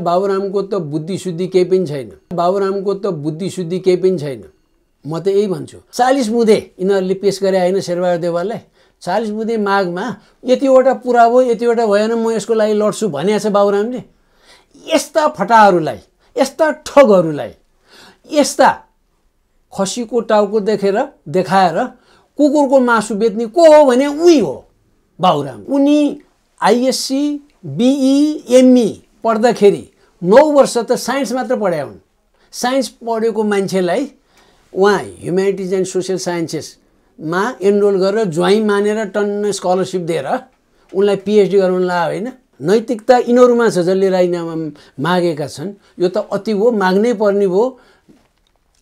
बाबुरामको त बुद्धि शुद्धि केही पनि छैन। बाबुरामको त बुद्धि शुद्धि केही पनि छैन। म त यही भन्छु। 40 बुँदे यिनीहरूले पेश गरे होइन शेरबहादुर देउवालाई। 40 बुँदे मागमा यतिवटा पुरा भयो, यतिवटा भएन, म यसको लागि लड्छु भनेको छ बाबुरामले। यस्ता फटाहरूलाई, यस्ता ठगहरूलाई, यस्ता खसीको टाउको देखाएर कुकुरको मासु बेच्ने को हो भने उही हो बाबुराम। उनी आइएससी बिई एमई पढ्दाखेरि 9 वर्ष त साइन्स मात्र पढाए हुन्। साइन्स पढेको मान्छेलाई उहाँ ह्युम्यानिटिज एन्ड सोसियल साइन्सेसमा एनरोल गरेर ज्वाइँ मानेर टन्न स्कलरसिप दिएर उनलाई पिएचडी गराउन ला होइन। नैतिकता यिनीहरूमा छ जसले राजीनामा मागेका छन्। यो त अति हो, माग्नै पर्ने भयो।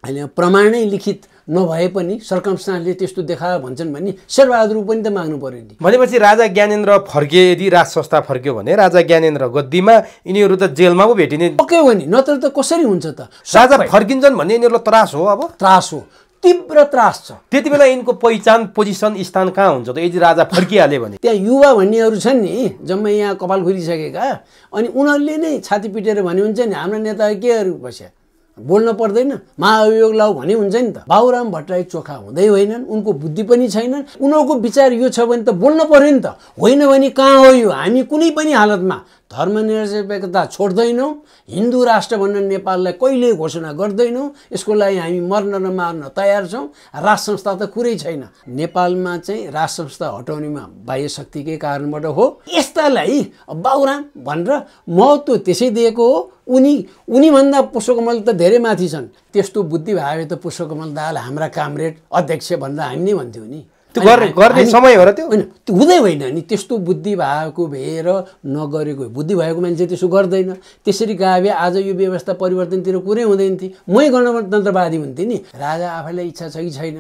अहिले प्रमाणै लिखित नभए पनि सर्कमस्टान्सले त्यस्तो देखायो भन्छन् भने शेरबहादुर पनि त माग्नु पर्यो नि। भनेपछि राजा ज्ञानेन्द्र फर्के, यदि राज संस्था फर्क्यो भने राजा ज्ञानेन्द्र गद्दीमा यिनीहरू त जेलमा पो भेटिने पक्कै हो नि। नत्र त कसरी हुन्छ त? राजा फर्किन्छन् भन्ने यिनीहरूलाई त्रास हो। अब त्रास हो, तीव्र त्रास छ। त्यति बेला यिनको पहिचान पोजिसन स्थान कहाँ हुन्छ त यदि राजा फर्किहाल्यो भने? त्यहाँ युवा भन्नेहरू छन् नि, जम्मै यहाँ कपाल खुलिसकेका, अनि उनीहरूले नै छाती पिटेर भने हुन्छ नि हाम्रो नेता केहरू बस्या बोल्न पर्दैन, महाअभियोग लाऊ भने हुन्छ नि त। बाबुराम भट्टराई चोखा हुँदै होइनन्, उनको बुद्धि पनि छैन। उनीहरूको विचार यो छ भने त बोल्न पर्यो नि त। होइन भने कहाँ हो यो? हामी कुनै पनि हालतमा धर्मनिरपेक्षता छोड्दैनौँ, हिन्दू राष्ट्र भन्न नेपाललाई कहिले घोषणा गर्दैनौँ। यसको लागि हामी मर्न र मार्न तयार छौँ। राज संस्था त कुरै छैन। नेपालमा चाहिँ राज संस्था हटाउनेमा बाह्य शक्तिकै कारणबाट हो। यस्तालाई बाबुराम भनेर महत्त्व त्यसै दिएको हो। उनीभन्दा पुष्पकमल त धेरै माथि छन्। त्यस्तो बुद्धि भए त पुष्पकमल दाहाल हाम्रा कामरेड अध्यक्ष भनेर हामी नै भन्थ्यौँ नि। त्यो गर्ने समय हो र त्यो? होइन, त्यो हुँदै होइन नि। त्यस्तो बुद्धि भएको भएर नगरेको, बुद्धि भएको मान्छे त्यसो गर्दैन। त्यसरी गए भए आज यो व्यवस्था परिवर्तनतिर कुरै हुँदैन थियो। मै गणतन्त्रवादी हुन्थेँ नि। राजा आफैलाई इच्छा छ कि छैन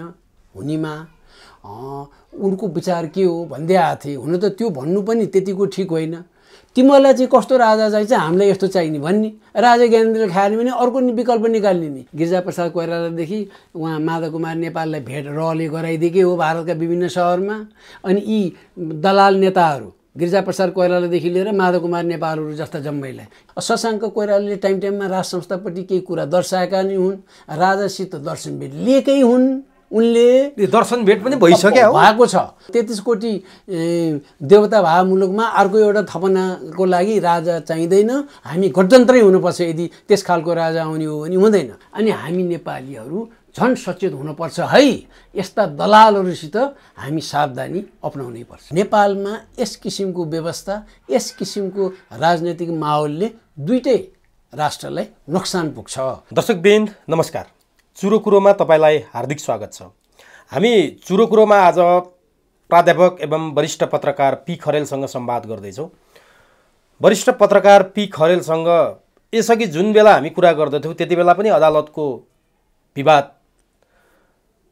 हुनेमा, उनको विचार के हो भन्दै आएको थिएँ। हुन त त्यो भन्नु पनि त्यतिको ठिक होइन। तिमीहरूलाई चाहिँ कस्तो राजा चाहिन्छ, हामीलाई यस्तो चाहिने भन्ने। राजा ज्ञानेन्द्रले खाएन भने अर्को विकल्प निकाल्ने नि। गिरिजाप्रसाद कोइरालादेखि उहाँ माधव कुमार नेपाललाई भेट रहले गराइदिएकै हो भारतका विभिन्न सहरमा। अनि यी दलाल नेताहरू गिरिजाप्रसाद कोइरालादेखि लिएर माधव कुमार नेपालहरू जस्ता जम्मैलाई शशाङ्क कोइरालाले टाइममा राज संस्थापट्टि केही कुरा दर्शाएका नै हुन्। राजासित दर्शन भेट लिएकै हुन्। उनले दर्शन भेट पनि भइसक्यो भएको छ। 33 कोटी देवता भए मुलुकमा अर्को एउटा थपनाको लागि राजा चाहिँदैन। हामी गणतन्त्रै हुनुपर्छ। यदि त्यस खालको राजा आउने हो भने हुँदैन। अनि हामी नेपालीहरू झन् सचेत हुनुपर्छ है। यस्ता दलालहरूसित हामी सावधानी अपनाउनै पर्छ। नेपालमा यस किसिमको व्यवस्था, यस किसिमको राजनैतिक माहौलले दुईटै राष्ट्रलाई नोक्सान पुग्छ। दर्शकवृन्द नमस्कार। चुरो कुरोमा तपाईलाई हार्दिक स्वागत छ। हामी चुरो कुरोमा आज प्राध्यापक एवं वरिष्ठ पत्रकार पी खरेलसँग संवाद गर्दैछौँ। वरिष्ठ पत्रकार पी खरेलसँग यसअघि जुन बेला हामी कुरा गर्दथ्यौँ त्यति बेला पनि अदालतको विवाद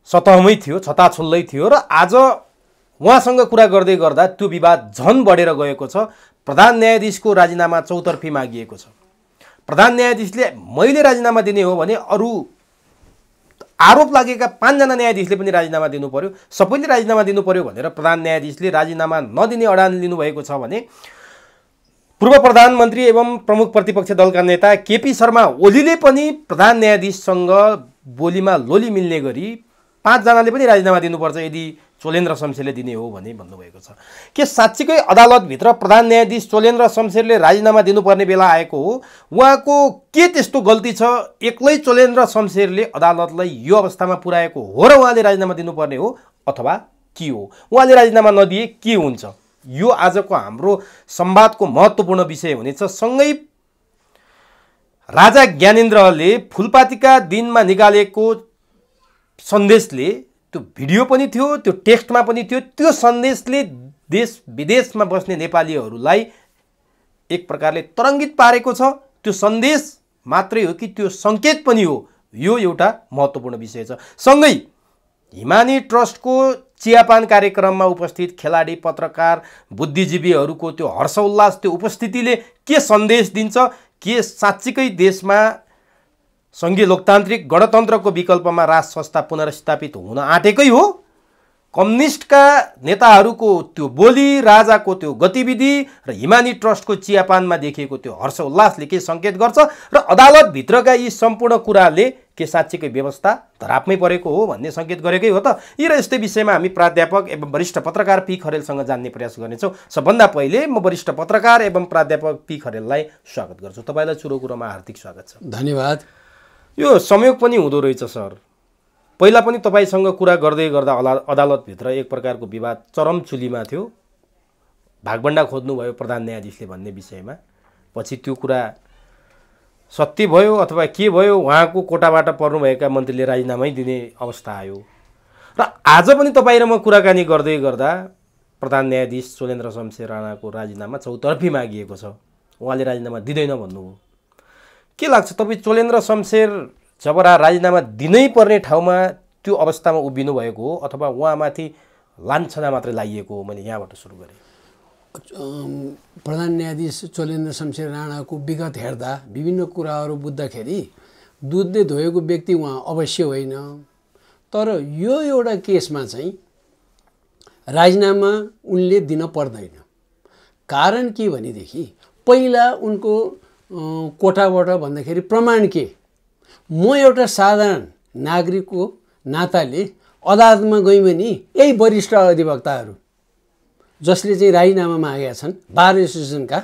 सतहमै थियो, छताछुल्लै थियो र आज उहाँसँग कुरा गर्दै गर्दा त्यो विवाद झन बढेर गएको छ। प्रधान न्यायाधीशको राजीनामा चौतर्फी मागिएको छ। प्रधान न्यायाधीशले मैले राजीनामा दिने हो भने अरू आरोप लागेका 5 जना न्यायाधीशले पनि राजीनामा दिनु पर्यो, सबैले राजीनामा दिनु पर्यो भनेर प्रधान न्यायाधीशले राजीनामा नदिने अडान लिनुभएको छ भने पूर्व प्रधानमन्त्री एवं प्रमुख प्रतिपक्ष दलका नेता केपी शर्मा ओलीले पनि प्रधान न्यायाधीशसँग बोलीमा लोली मिल्ने गरी 5 जनाले पनि राजीनामा दिनुपर्छ यदि चोलेन्द्र शमशेरले दिने हो भने भन्नुभएको छ। के साँच्चीकै अदालतभित्र प्रधान न्यायाधीश चोलेन्द्र शमशेरले राजीनामा दिनुपर्ने बेला आएको हो? उहाँको के त्यस्तो गल्ती छ एक्लै चोलेन्द्र शमशेरले अदालतलाई यो अवस्थामा पुर्याएको हो र उहाँले राजीनामा दिनुपर्ने हो अथवा के हो? उहाँले राजीनामा नदिए के हुन्छ? यो आजको हाम्रो संवादको महत्त्वपूर्ण विषय हुनेछ। सँगै राजा ज्ञानेन्द्रले फुलपातीका दिनमा निकालेको सन्देशले, त्यो भिडियो पनि थियो, त्यो टेक्स्टमा पनि थियो, त्यो सन्देशले देश विदेशमा बस्ने नेपालीहरूलाई एक प्रकारले तरङ्गित पारेको छ। त्यो सन्देश मात्रै हो कि त्यो सङ्केत पनि हो? यो एउटा महत्त्वपूर्ण विषय छ। सँगै हिमानी ट्रस्टको चियापान कार्यक्रममा उपस्थित खेलाडी, पत्रकार, बुद्धिजीवीहरूको त्यो हर्षोल्लास, त्यो उपस्थितिले के सन्देश दिन्छ? के साँच्चीकै देशमा सङ्घीय लोकतान्त्रिक गणतन्त्रको विकल्पमा राज संस्था पुनर्स्थापित हुन आँटेकै हो कम्युनिस्टका नेताहरूको त्यो बोली, राजाको त्यो गतिविधि र हिमानी ट्रस्टको चियापानमा देखिएको त्यो हर्ष उल्लासले के सङ्केत गर्छ र अदालतभित्रका यी सम्पूर्ण कुराले के साँच्चीकै व्यवस्था धरापमै परेको हो भन्ने सङ्केत गरेकै हो त? यी र यस्तै विषयमा हामी प्राध्यापक एवं वरिष्ठ पत्रकार पी खरेलसँग जान्ने प्रयास गर्नेछौँ। सबभन्दा पहिले म वरिष्ठ पत्रकार एवं प्राध्यापक पी खरेललाई स्वागत गर्छु। तपाईँलाई चुरो कुरोमा हार्दिक स्वागत छ। धन्यवाद। यो संयोग पनि हुँदो रहेछ सर। पहिला पनि तपाईँसँग कुरा गर्दै गर्दा अदालतभित्र एक प्रकारको विवाद चरम चुलीमा थियो। भागभण्डा खोज्नुभयो प्रधान न्यायाधीशले भन्ने विषयमा। पछि त्यो कुरा सत्य भयो अथवा के भयो, उहाँको कोटाबाट पर्नुभएका मन्त्रीले राजीनामै दिने अवस्था आयो र आज पनि तपाईँ र म कुराकानी गर्दै गर्दा प्रधान न्यायाधीश चोलेन्द्र शमशेर राणाको राजीनामा चौतर्फी मागिएको छ। उहाँले राजीनामा दिँदैन भन्नुभयो। के लाग्छ तपाईँ चोलेन्द्र शमशेर जब राजीनामा दिनै पर्ने ठाउँमा त्यो अवस्थामा उभिनु भएको हो अथवा उहाँमाथि लान्छना मात्रै लागिएको हो? मैले यहाँबाट सुरु गरेँ। प्रधान न्यायाधीश चोलेन्द्र शमशेर राणाको विगत हेर्दा विभिन्न कुराहरू बुझ्दाखेरि दुधले धोएको व्यक्ति उहाँ अवश्य होइन। तर यो एउटा केसमा चाहिँ राजीनामा उनले दिन पर्दैन। कारण के भनेदेखि पहिला उनको कोटाबाट भन्दाखेरि प्रमाण के? म एउटा साधारण नागरिकको नाताले अदालतमा गएँ भने यही वरिष्ठ अधिवक्ताहरू जसले चाहिँ राजीनामा मागेका छन्, बार एसोसिएसनका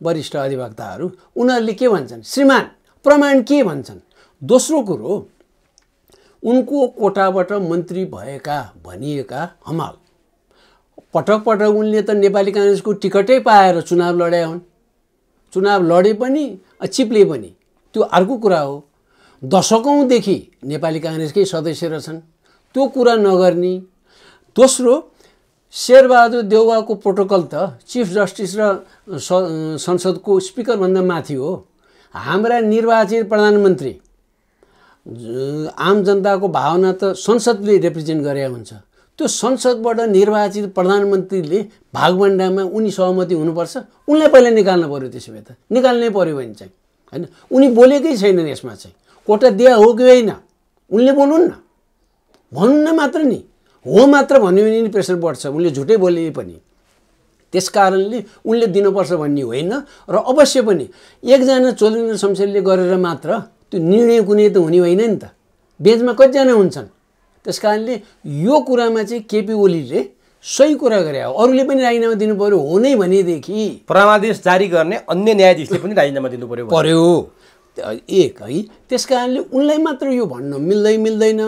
वरिष्ठ अधिवक्ताहरू, उनीहरूले के भन्छन्? श्रीमान प्रमाण के भन्छन्? दोस्रो कुरो, उनको कोटाबाट मन्त्री भएका भनिएका हमाल पटक पटक उनले त नेपाली काङ्ग्रेसको टिकटै पाएर चुनाव लडे हुन्। चुनाव लडे पनि चिप्ले पनि त्यो अर्को कुरा हो। दशकौँदेखि नेपाली काङ्ग्रेसकै सदस्य रहेछन्, त्यो कुरा नगर्ने। दोस्रो, शेरबहादुर देउवाको प्रोटोकल त चिफ जस्टिस र संसदको स्पिकरभन्दा माथि हो। हाम्रा निर्वाचित प्रधानमन्त्री, आम जनताको भावना त संसदले रिप्रेजेन्ट गरे हुन्छ। त्यो संसदबाट निर्वाचित प्रधानमन्त्रीले भागभण्डामा उनी सहमति हुनुपर्छ। उनलाई पहिला निकाल्नु पर्यो। त्यसो भए त निकाल्नै पर्यो भने चाहिँ होइन। उनी बोलेकै छैनन् यसमा चाहिँ। कोटा दिया हो कि होइन उनले बोलुन् न, भनुन् न मात्र नि। हो मात्र भन्यो भने नि प्रेसर बढ्छ। उनले झुटै बोले पनि। त्यस कारणले उनले दिनुपर्छ भन्ने होइन। र अवश्य पनि एकजना चोलेन्द्र शमशेरले गरेर मात्र त्यो निर्णय कुनै त हुने होइन नि त। बेन्चमा कतिजना हुन्छन्? त्यस कारणले यो कुरामा चाहिँ केपी ओलीले सही कुरा गरे हो। अरूले पनि राजीनामा दिनु पर्यो। हो नै भनेदेखि परमादेश जारी गर्ने अन्य न्यायाधीशले पनि राजीनामा दिनु पर्यो एक है। त्यस कारणले उनलाई मात्र यो भन्न मिल्दैन।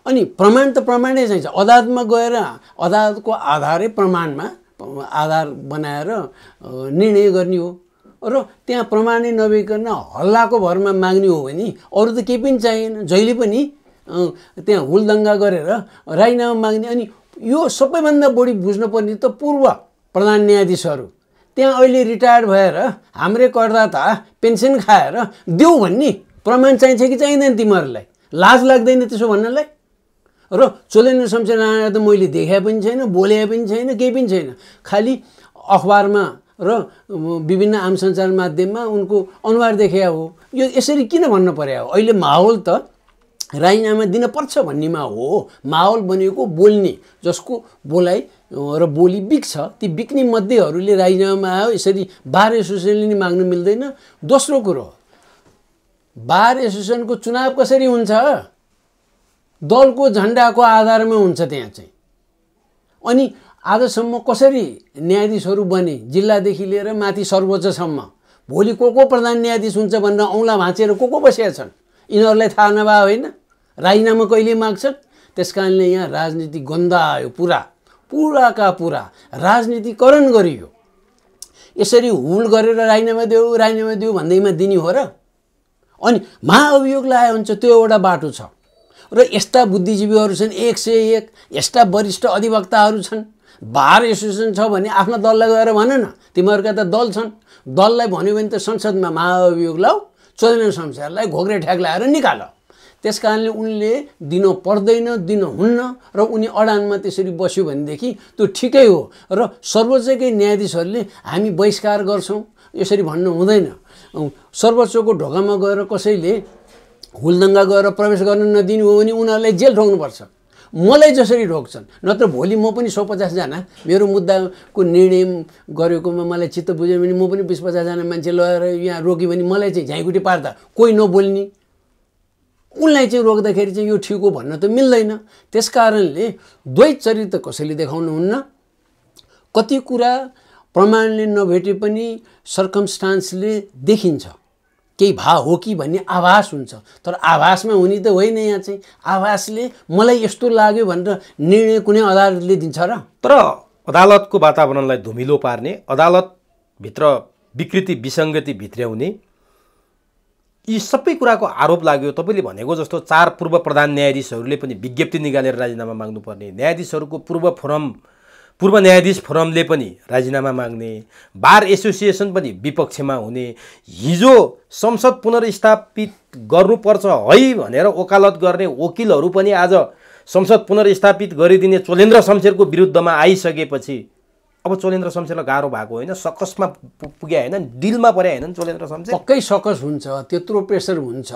अनि प्रमाण त प्रमाणै चाहिन्छ। अदालतमा गएर अदालतको आधारै प्रमाणमा आधार बनाएर निर्णय गर्ने हो। र त्यहाँ प्रमाणै नभइकन हल्लाको भरमा माग्ने हो भने अरू त केही पनि चाहिएन। जहिले पनि त्यहाँ हुलदङ्गा गरेर राजीनामा माग्ने। अनि यो सबैभन्दा बढी बुझ्नुपर्ने त पूर्व प्रधान न्यायाधीशहरू त्यहाँ अहिले रिटायर्ड भएर हाम्रै करदाता पेन्सन खाएर देऊ भन्ने प्रमाण चाहिन्छ कि चाहिँदैन? तिमीहरूलाई लाज लाग्दैन त्यसो भन्नलाई? र चोलेन्द्र शमशेर राणा त मैले देखाए पनि छैन, बोले पनि छैन, केही पनि छैन। खालि अखबारमा र विभिन्न आम सञ्चार माध्यममा उनको अनुहार देखाए हो। यो यसरी किन भन्न पर्यो? अहिले माहौल त राजीनामा दिन पर्छ भन्नेमा हो। माहौल बनेको बोल्ने, जसको बोलाइ र बोली बिक्छ, ती बिक्ने मध्येहरूले राजीनामा आयो। यसरी बार एसोसिएसनले नि माग्नु मिल्दैन। दोस्रो कुरो, बार एसोसिएसनको चुनाव कसरी हुन्छ? दलको झन्डाको आधारमा हुन्छ त्यहाँ चाहिँ। अनि आजसम्म कसरी न्यायाधीशहरू बने, जिल्लादेखि लिएर माथि सर्वोच्चसम्म? भोलि को प्रधान न्यायाधीश हुन्छ भनेर औँला भाँचेर को बसेका छन्? यिनीहरूलाई थाहा नभए होइन राजीनामा कहिले माग्छन्? त्यस कारणले यहाँ राजनीति गन्दा आयो। पुराका पुरा राजनीतिकरण गरियो। यसरी हुल गरेर राजीनामा देऊ भन्दैमा दिने हो र? अनि महाअभियोग लगाए हुन्छ, त्यो एउटा बाटो छ। र यस्ता बुद्धिजीवीहरू छन् 101, यस्ता वरिष्ठ अधिवक्ताहरू छन्। बार एसोसिएसन छ भने आफ्नो दललाई गएर भन न, तिमीहरूका त दल छन्। दललाई भन्यो भने त संसदमा महाअभियोग लाऊ, चोलेन्द्र शमशेरलाई घोग्रे ठ्याक लगाएर निकाल। त्यस कारणले उनले दिन पर्दैन, दिन हुन्न। र उनी अडानमा त्यसरी बस्यो भनेदेखि त्यो ठिकै हो। र सर्वोच्चकै न्यायाधीशहरूले हामी बहिष्कार गर्छौँ यसरी भन्नु हुँदैन। सर्वोच्चको ढोकामा गएर कसैले हुलदङ्गा गरेर प्रवेश गर्न नदिनु हो भने उनीहरूलाई जेल ठोक्नुपर्छ। मलाई जसरी रोक्छन्, नत्र भोलि म पनि 150जना मेरो मुद्दाको निर्णय गरेकोमा मलाई चित्त बुझ्यो भने म पनि 20-50जना मान्छे लगेर यहाँ रोक्यो भने मलाई चाहिँ झ्याइकुटी पार्दा कोही नबोल्ने, उनलाई चाहिँ रोक्दाखेरि चाहिँ यो ठिक हो भन्न त मिल्दैन। त्यस कारणले द्वैत चरित्र कसैले देखाउनुहुन्न। कति कुरा प्रमाणले नभेटे पनि सर्कमस्टान्सले देखिन्छ, केही भाव हो कि भन्ने आभास हुन्छ, तर आभासमा हुने त होइन। यहाँ चाहिँ आभासले मलाई यस्तो लाग्यो भनेर निर्णय कुनै अदालतले दिन्छ र? तर अदालतको वातावरणलाई धुमिलो पार्ने, अदालतभित्र विकृति विसङ्गति भित्र्याउने, यी सबै कुराको आरोप लाग्यो। तपाईँले भनेको जस्तो 4 पूर्व प्रधान न्यायाधीशहरूले पनि विज्ञप्ति निकालेर राजीनामा माग्नुपर्ने, न्यायाधीशहरूको पूर्व न्यायाधीश फोरमले पनि राजीनामा माग्ने, बार एसोसिएसन पनि विपक्षमा हुने, हिजो संसद पुनर्स्थापित गर्नुपर्छ है भनेर वकालत गर्ने वकिलहरू पनि आज संसद पुनर्स्थापित गरिदिने चोलेन्द्र शमशेरको विरुद्धमा आइसकेपछि अब चोलेन्द्र शमशेरलाई गाह्रो भएको होइन, सकसमा पुगे होइन, डिलमा परे होइन चोलेन्द्र शमशेर? पक्कै सकस हुन्छ, त्यत्रो प्रेसर हुन्छ।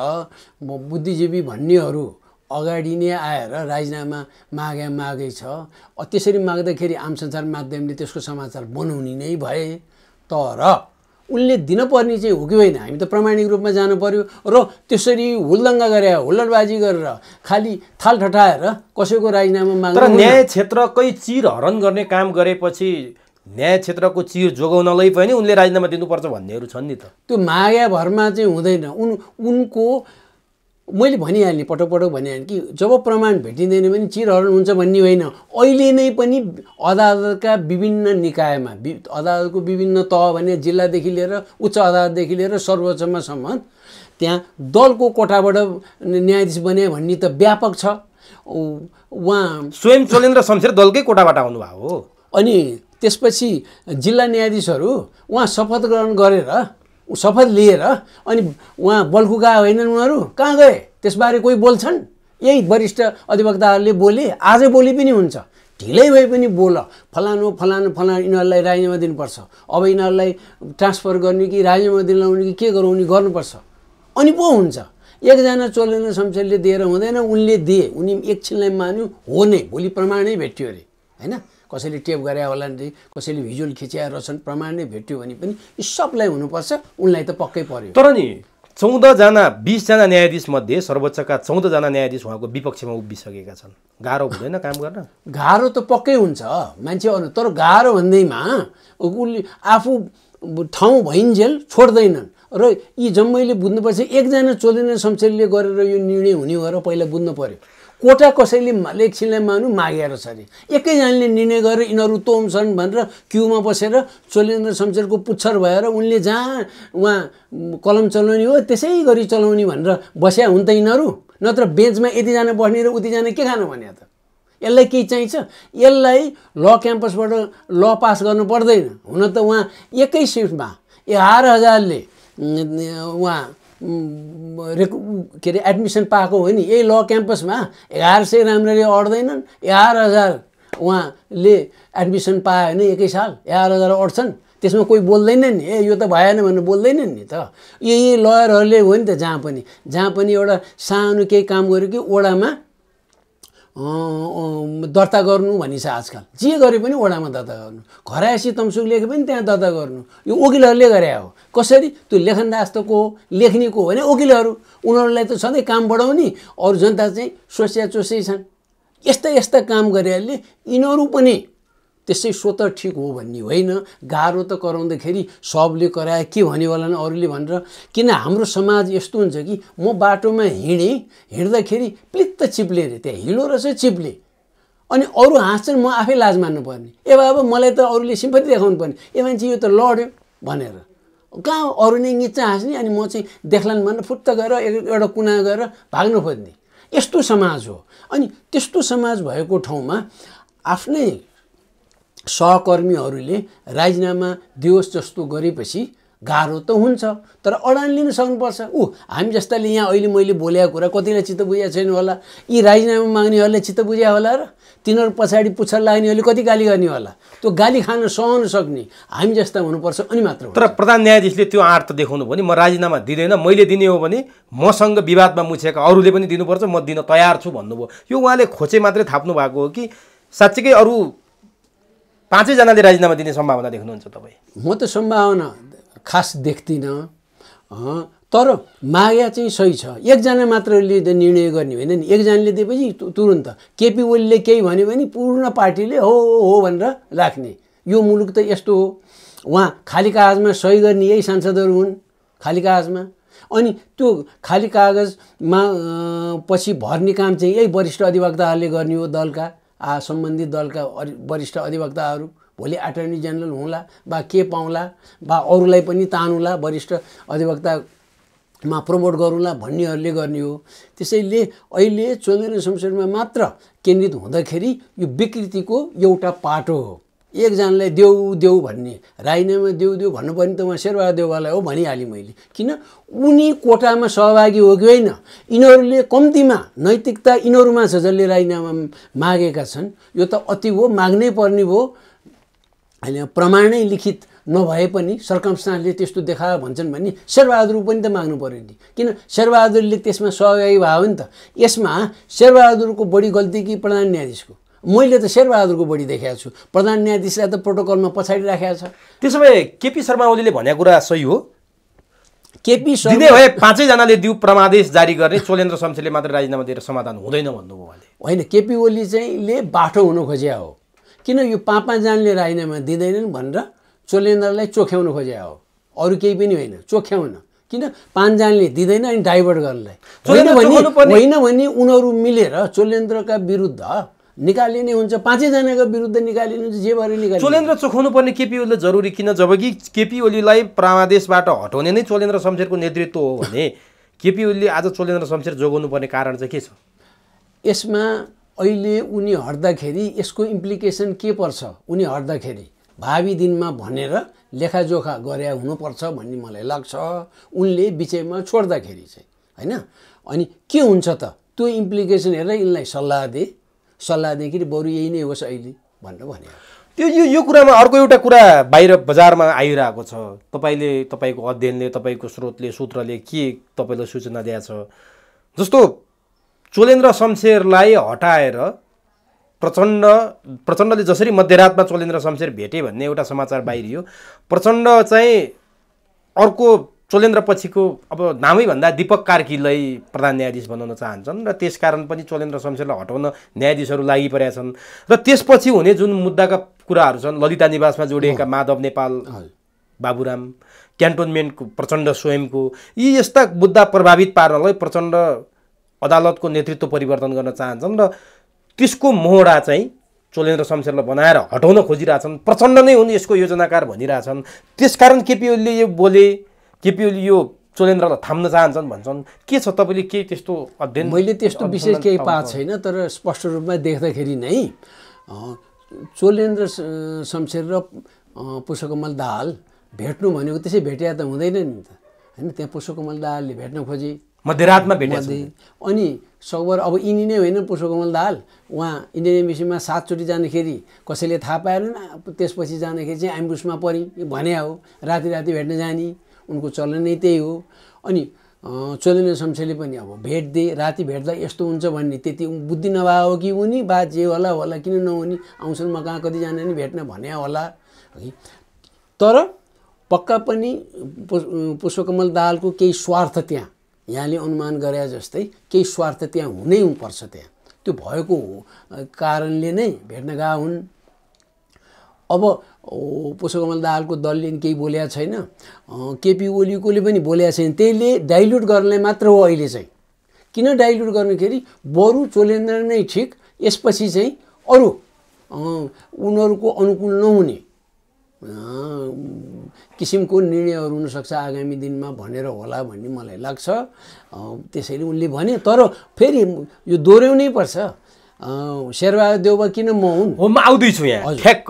बुद्धिजीवी भन्नेहरू अगाडि नै आएर राजीनामा मागै छ। त्यसरी माग्दाखेरि आम सञ्चार माध्यमले त्यसको समाचार बनाउने नै भए, तर उनले दिनपर्ने चाहिँ हो कि होइन? हामी त प्रामाणिक रूपमा जानु पर्यो र त्यसरी हुलदङ्गा गरे, हुल्लडबाजी गरेर खालि थाल ठटाएर कसैको राजीनामा माग्नु। तर न्याय क्षेत्रकै चिर हरण गर्ने काम गरेपछि न्याय क्षेत्रको चिर जोगाउनलाई पनि उनले राजीनामा दिनुपर्छ भन्नेहरू छन् नि त। त्यो माग्या भरमा चाहिँ हुँदैन। उनको मैले भनिहालेँ, पटक भनिहालेँ कि जब प्रमाण भेटिँदैन भने चिरहरण हुन्छ भन्ने होइन। अहिले नै पनि अदालतका विभिन्न निकायमा, अदालतको विभिन्न तह भने जिल्लादेखि लिएर उच्च अदालतदेखि लिएर सर्वोच्चमासम्म त्यहाँ दलको कोटाबाट न्यायाधीश बने भन्ने त व्यापक छ। उहाँ स्वयं चोलेन्द्र शमशेर दलकै कोटाबाट आउनुभएको हो। अनि त्यसपछि जिल्ला न्यायाधीशहरू उहाँ शपथ ग्रहण गरेर, शपथ लिएर अनि उहाँ बल्खु गए होइनन्? उनीहरू कहाँ गए? त्यसबारे कोही बोल्छन्? यही वरिष्ठ अधिवक्ताहरूले बोले, आजै बोली पनि हुन्छ, ढिलै भए पनि बोल, फलानु यिनीहरूलाई राजीनामा दिनुपर्छ, अब यिनीहरूलाई ट्रान्सफर गर्ने कि राजीनामा दिलाउने कि के गराउने गर्नुपर्छ, अनि पो हुन्छ। एकजना चोलेन्द्र शमशेरले दिएर हुँदैन, उनले दिए, उनी एकछिनलाई मान्यो, हो नै, भोलि प्रमाणै भेट्यो अरे होइन? कसैले टेप गरे होला नि, कसैले भिजुअल खिचाएर छन्, प्रमाण नै भेट्यो भने पनि यी सबलाई हुनुपर्छ, उनलाई त पक्कै पर्यो। तर नि 20जना न्यायाधीश मध्ये सर्वोच्चका 14जना न्यायाधीश उहाँको विपक्षमा उभिसकेका छन्। गाह्रो हुँदैन काम गर्न? गाह्रो त पक्कै हुन्छ मान्छे, तर गाह्रो भन्दैमा उसले आफू ठाउँ भइन्जेल छोड्दैनन्। र यी जम्मैले बुझ्नुपर्छ, एकजना चोलेन्द्र शमशेरले गरेर यो निर्णय हुने भएर पहिला बुझ्नु पर्यो। कोटा कसैले एकछिनलाई मानु मागेर छ अरे, एकैजनाले निर्णय गरेर यिनीहरू तोम्छन् भनेर क्युमा बसेर चोलेन्द्र शमशेरको पुच्छर भएर उनले जहाँ उहाँ कलम चलाउने हो त्यसै गरी चलाउने भनेर बस्या हुन् त यिनीहरू? नत्र बेन्चमा यतिजना बस्ने र उतिजना के खानु भने त? यसलाई केही चाहिन्छ? यसलाई ल क्याम्पसबाट ल पास गर्नु पर्दैन। हुन त उहाँ एकै सिफ्टमा 11,000ले उहाँ के अरे एडमिसन पाएको हो नि, यही ल क्याम्पसमा 1100 राम्ररी अड्दैनन्, 11,000 उहाँले एडमिसन पायो भने एकै साल 11,000 अड्छन्। त्यसमा कोही बोल्दैनन् नि, यो त भएन भनेर बोल्दैनन् नि त। यही लयरहरूले हो नि त, जहाँ पनि एउटा सानो केही काम गर्यो कि ओडामा दर्ता गर्नु भनिन्छ आजकल। जे गरे पनि ओडामा दर्ता गर्नु, घरायसी तमसुक लेखे पनि त्यहाँ दर्ता गर्नु, यो वकिलहरूले गरे हो। कसरी? त्यो लेखनदास त को, लेख्ने को भने वकिलहरू। उनीहरूलाई त सधैँ काम बढाउने, अरू जनता चाहिँ सोच्या छन्। यस्ता काम गरेहरूले यिनीहरू पनि त्यसै स्वतः ठिक हो भन्ने होइन। गाह्रो त कराउँदाखेरि सबले कराए के भन्यो होला नि अरूले भनेर। किन हाम्रो समाज यस्तो हुन्छ कि म बाटोमा हिँड्दाखेरि प्लित्त चिप्ले अरे, त्यहाँ हिलो रहेछ चिप्ले, अनि अरू हाँस्छन्, म आफै लाज मान्नु पर्ने। ए बाबा मलाई त अरूले सिम्पति देखाउनु पर्ने, ए मान्छे यो त लड्यो भनेर। कहाँ अरू नै निच्चा हाँस्ने, अनि म चाहिँ देख्लान् भनेर फुत्त गएर एउटा कुना गएर भाग्न खोज्ने। यस्तो समाज हो। अनि त्यस्तो समाज भएको ठाउँमा आफ्नै सहकर्मीहरूले राजीनामा दियोस् जस्तो गरेपछि गाह्रो त हुन्छ, तर अडान लिन सक्नुपर्छ। हामी जस्ताले यहाँ अहिले मैले बोलेको कुरा कतिलाई चित्त बुझेको छैन होला, यी राजीनामा माग्नेहरूले चित्त बुझ्या होला र तिनीहरू पछाडि पुच्छर लाग्नेहरूले कति गाली गर्ने होला। त्यो गाली खान सहन सक्ने हामी जस्ता हुनुपर्छ, अनि मात्र हुन्छ। तर प्रधान न्यायाधीशले त्यो आँट त देखाउनु भयो नि, म राजीनामा दिँदैन, मैले दिने हो भने मसँग विवादमा मुछेका अरूले पनि दिनुपर्छ, म दिन तयार छु भन्नुभयो। यो उहाँले खोचे मात्रै थाप्नु भएको हो कि साँच्चीकै अरू 5 जनाले राजीनामा दिने सम्भावना देख्नुहुन्छ तपाईँ? म त सम्भावना खास देख्दिनँ, तर माग्या चाहिँ सही छ। एकजना मात्रले निर्णय गर्ने होइन नि, एकजनाले दिएपछि तुरुन्त केपी ओलीले केही भन्यो भने पूर्ण पार्टीले हो भनेर राख्ने। यो मुलुक त यस्तो हो। उहाँ खाली कागजमा सही गर्ने यही सांसदहरू हुन्, खाली कागजमा। अनि त्यो खाली कागजमा पछि भर्ने काम चाहिँ यही वरिष्ठ अधिवक्ताहरूले गर्ने हो, दलका सम्बन्धित दलका वरिष्ठ अधिवक्ताहरू। भोलि अटर्नी जेनरल हुँला बा के पाउँला बा अरूलाई पनि तानुला, वरिष्ठ अधिवक्तामा प्रमोट गरौँला भन्नेहरूले गर्ने हो। त्यसैले अहिले चोलेन्द्र शमशेरमा मात्र केन्द्रित हुँदाखेरि यो विकृतिको एउटा पाटो हो। एकजनालाई देऊ भन्ने, राजीनामा देऊ भन्नुपर्ने त उहाँ शेरबहादुर देउवालाई हो भनिहालेँ मैले। किन उनी कोटामा सहभागी हो कि होइन, यिनीहरूले कम्तीमा नैतिकता यिनीहरूमा छ जसले राजीनामा मागेका छन्। यो त अति हो, माग्नै पर्ने हो। अहिले प्रमाणै लिखित नभए पनि सर्कमस्टान्सले त्यस्तो देखायो भन्छन् भने शेरबहादुर पनि त माग्नु पर्यो नि। किन शेरबहादुरले त्यसमा सहभागी भयो नि त। यसमा शेरबहादुरको बढी गल्ती कि प्रधान न्यायाधीशको? मैले त शेरबहादुरको बढी देखाएको छु। प्रधान न्यायाधीशलाई त प्रोटोकलमा पछाडि राखेको छ। त्यसो भए केपी शर्मा ओलीले भनेको कुरा सही हो? केपी दिने भए 5 जनाले दिउ परमादेश जारी गर्ने, चोलेन्द्र शमशेरले मात्र राजीनामा दिएर समाधान हुँदैन भन्नुभयो उहाँले। होइन, केपी ओली चाहिँ बाटो हुन खोज्या हो। किन यो 5 जनाले राजीनामा दिँदैनन् भनेर चोलेन्द्रलाई चोख्याउन खोज्या हो, अरू केही पनि होइन। चोख्याउन किन 5 जनाले दिँदैन अनि डाइभर्ट गर्नलाई होइन भने उनीहरू मिलेर चोलेन्द्रका विरुद्ध निकालिने हुन्छ। 5 जनाको विरुद्ध निकालिने हुन्छ, जे भएर निकालिने। चोलेन्द्र चोखाउनु पर्ने केपी ओलीले जरुरी किन? जबकि केपी ओलीलाई परमादेशबाट हटाउने नै चोलेन्द्र शमशेरको नेतृत्व हो भने केपी ओलीले आज चोलेन्द्र शमशेर जोगाउनु पर्ने कारण चाहिँ के छ? यसमा अहिले उनी हट्दाखेरि यसको इम्प्लिकेसन के पर्छ? उनी हट्दाखेरि भावी दिनमा भनेर लेखाजोखा गरे हुनुपर्छ भन्ने मलाई लाग्छ। उनले बिचैमा छोड्दाखेरि चाहिँ होइन। अनि के हुन्छ त त्यो इम्प्लिकेसन हेरेर यिनलाई सल्लाह दिएँ बरु यही नै होस् अहिले भनेर भने। त्यो यो कुरामा अर्को एउटा कुरा बाहिर बजारमा आइरहेको छ। तपाईँको अध्ययनले, तपाईँको सूत्रले के तपाईँलाई सूचना दिएको छ? जस्तो चोलेन्द्र शमशेरलाई हटाएर प्रचण्डले जसरी मध्यरातमा चोलेन्द्र शमशेर भेटे भन्ने एउटा समाचार बाहिरियो, प्रचण्ड चाहिँ अर्को चोलेन्द्र पछिको अब नामै भन्दा दीपक कार्कीलाई प्रधान न्यायाधीश बनाउन चाहन्छन् र त्यसकारण पनि चोलेन्द्र शमशेरलाई हटाउन न्यायाधीशहरू लागिपरेका छन्। र त्यसपछि हुने जुन मुद्दाका कुराहरू छन्, ललिता निवासमा जोडिएका माधव नेपाल, बाबुराम, क्यान्टोनमेन्टको प्रचण्ड स्वयंको, यी यस्ता मुद्दा प्रभावित पार्नलाई प्रचण्ड अदालतको नेतृत्व परिवर्तन गर्न चाहन्छन् र त्यसको मोहडा चाहिँ चोलेन्द्र शमशेरलाई बनाएर हटाउन खोजिरहेछन्। प्रचण्ड नै हुन् यसको योजनाकार भनिरहेछन्। त्यसकारण केपी ओलीले यो बोले, केपी ओली यो चोलेन्द्रलाई थाम्न चाहन्छन् भन्छन्। के छ तपाईँले केही त्यस्तो अध्ययन? मैले त्यस्तो विशेष केही पाएको छैन, तर स्पष्ट रूपमा देख्दाखेरि नै चोलेन्द्र शमशेर र पुष्पकमल दाहाल भेट्नु भनेको त्यसै भेटिया त हुँदैन नि त होइन। त्यहाँ पुष्पकमल दाहालले भेट्न खोजे, मध्यरातमा भेटे, अनि सकभर अब यिनी नै होइन पुष्पकमल दाहाल, उहाँ इन्डियन एम्बेसीमा 7 चोटि जाँदाखेरि कसैले थाहा पाएन। त्यसपछि जाँदाखेरि चाहिँ एम्बुसमा परि भने हो, राति भेट्न जाने उनको चलन नै त्यही हो। अनि चोलेन्द्र शमशेरले पनि अब भेट दिए, राति भेट्दा यस्तो हुन्छ भन्ने त्यति बुद्धि नभए हो कि उनी बा जे होला किन नहुने, आउँछन् म कहाँ कतिजना नि भेट्न भने होला। तर पक्का पनि पुष्पकमल दाहालको केही स्वार्थ त्यहाँ यहाँले अनुमान गरे जस्तै केही स्वार्थ त्यहाँ हुनै पर्छ। त्यहाँ त्यो भएको कारणले नै भेट्न गए हुन्। अब पुष्पकमल दाहालको दलले केही बोलेको छैन, केपी ओलीकोले पनि बोलेको छैन। त्यसले डाइल्युट गर्नलाई मात्र हो अहिले चाहिँ। किन डाइल्युट गर्दाखेरि बरु चोलेन्द्र नै ठिक, यसपछि चाहिँ अरू उनीहरूको अनुकूल नहुने किसिमको निर्णयहरू हुनसक्छ आगामी दिनमा भनेर होला भन्ने मलाई लाग्छ। त्यसैले उनले भने। तर फेरि यो दोहोऱ्याउनै पर्छ, शेरबहादुर देउवा किन म हुन् हो, म आउँदैछु यहाँ ठ्याक्क।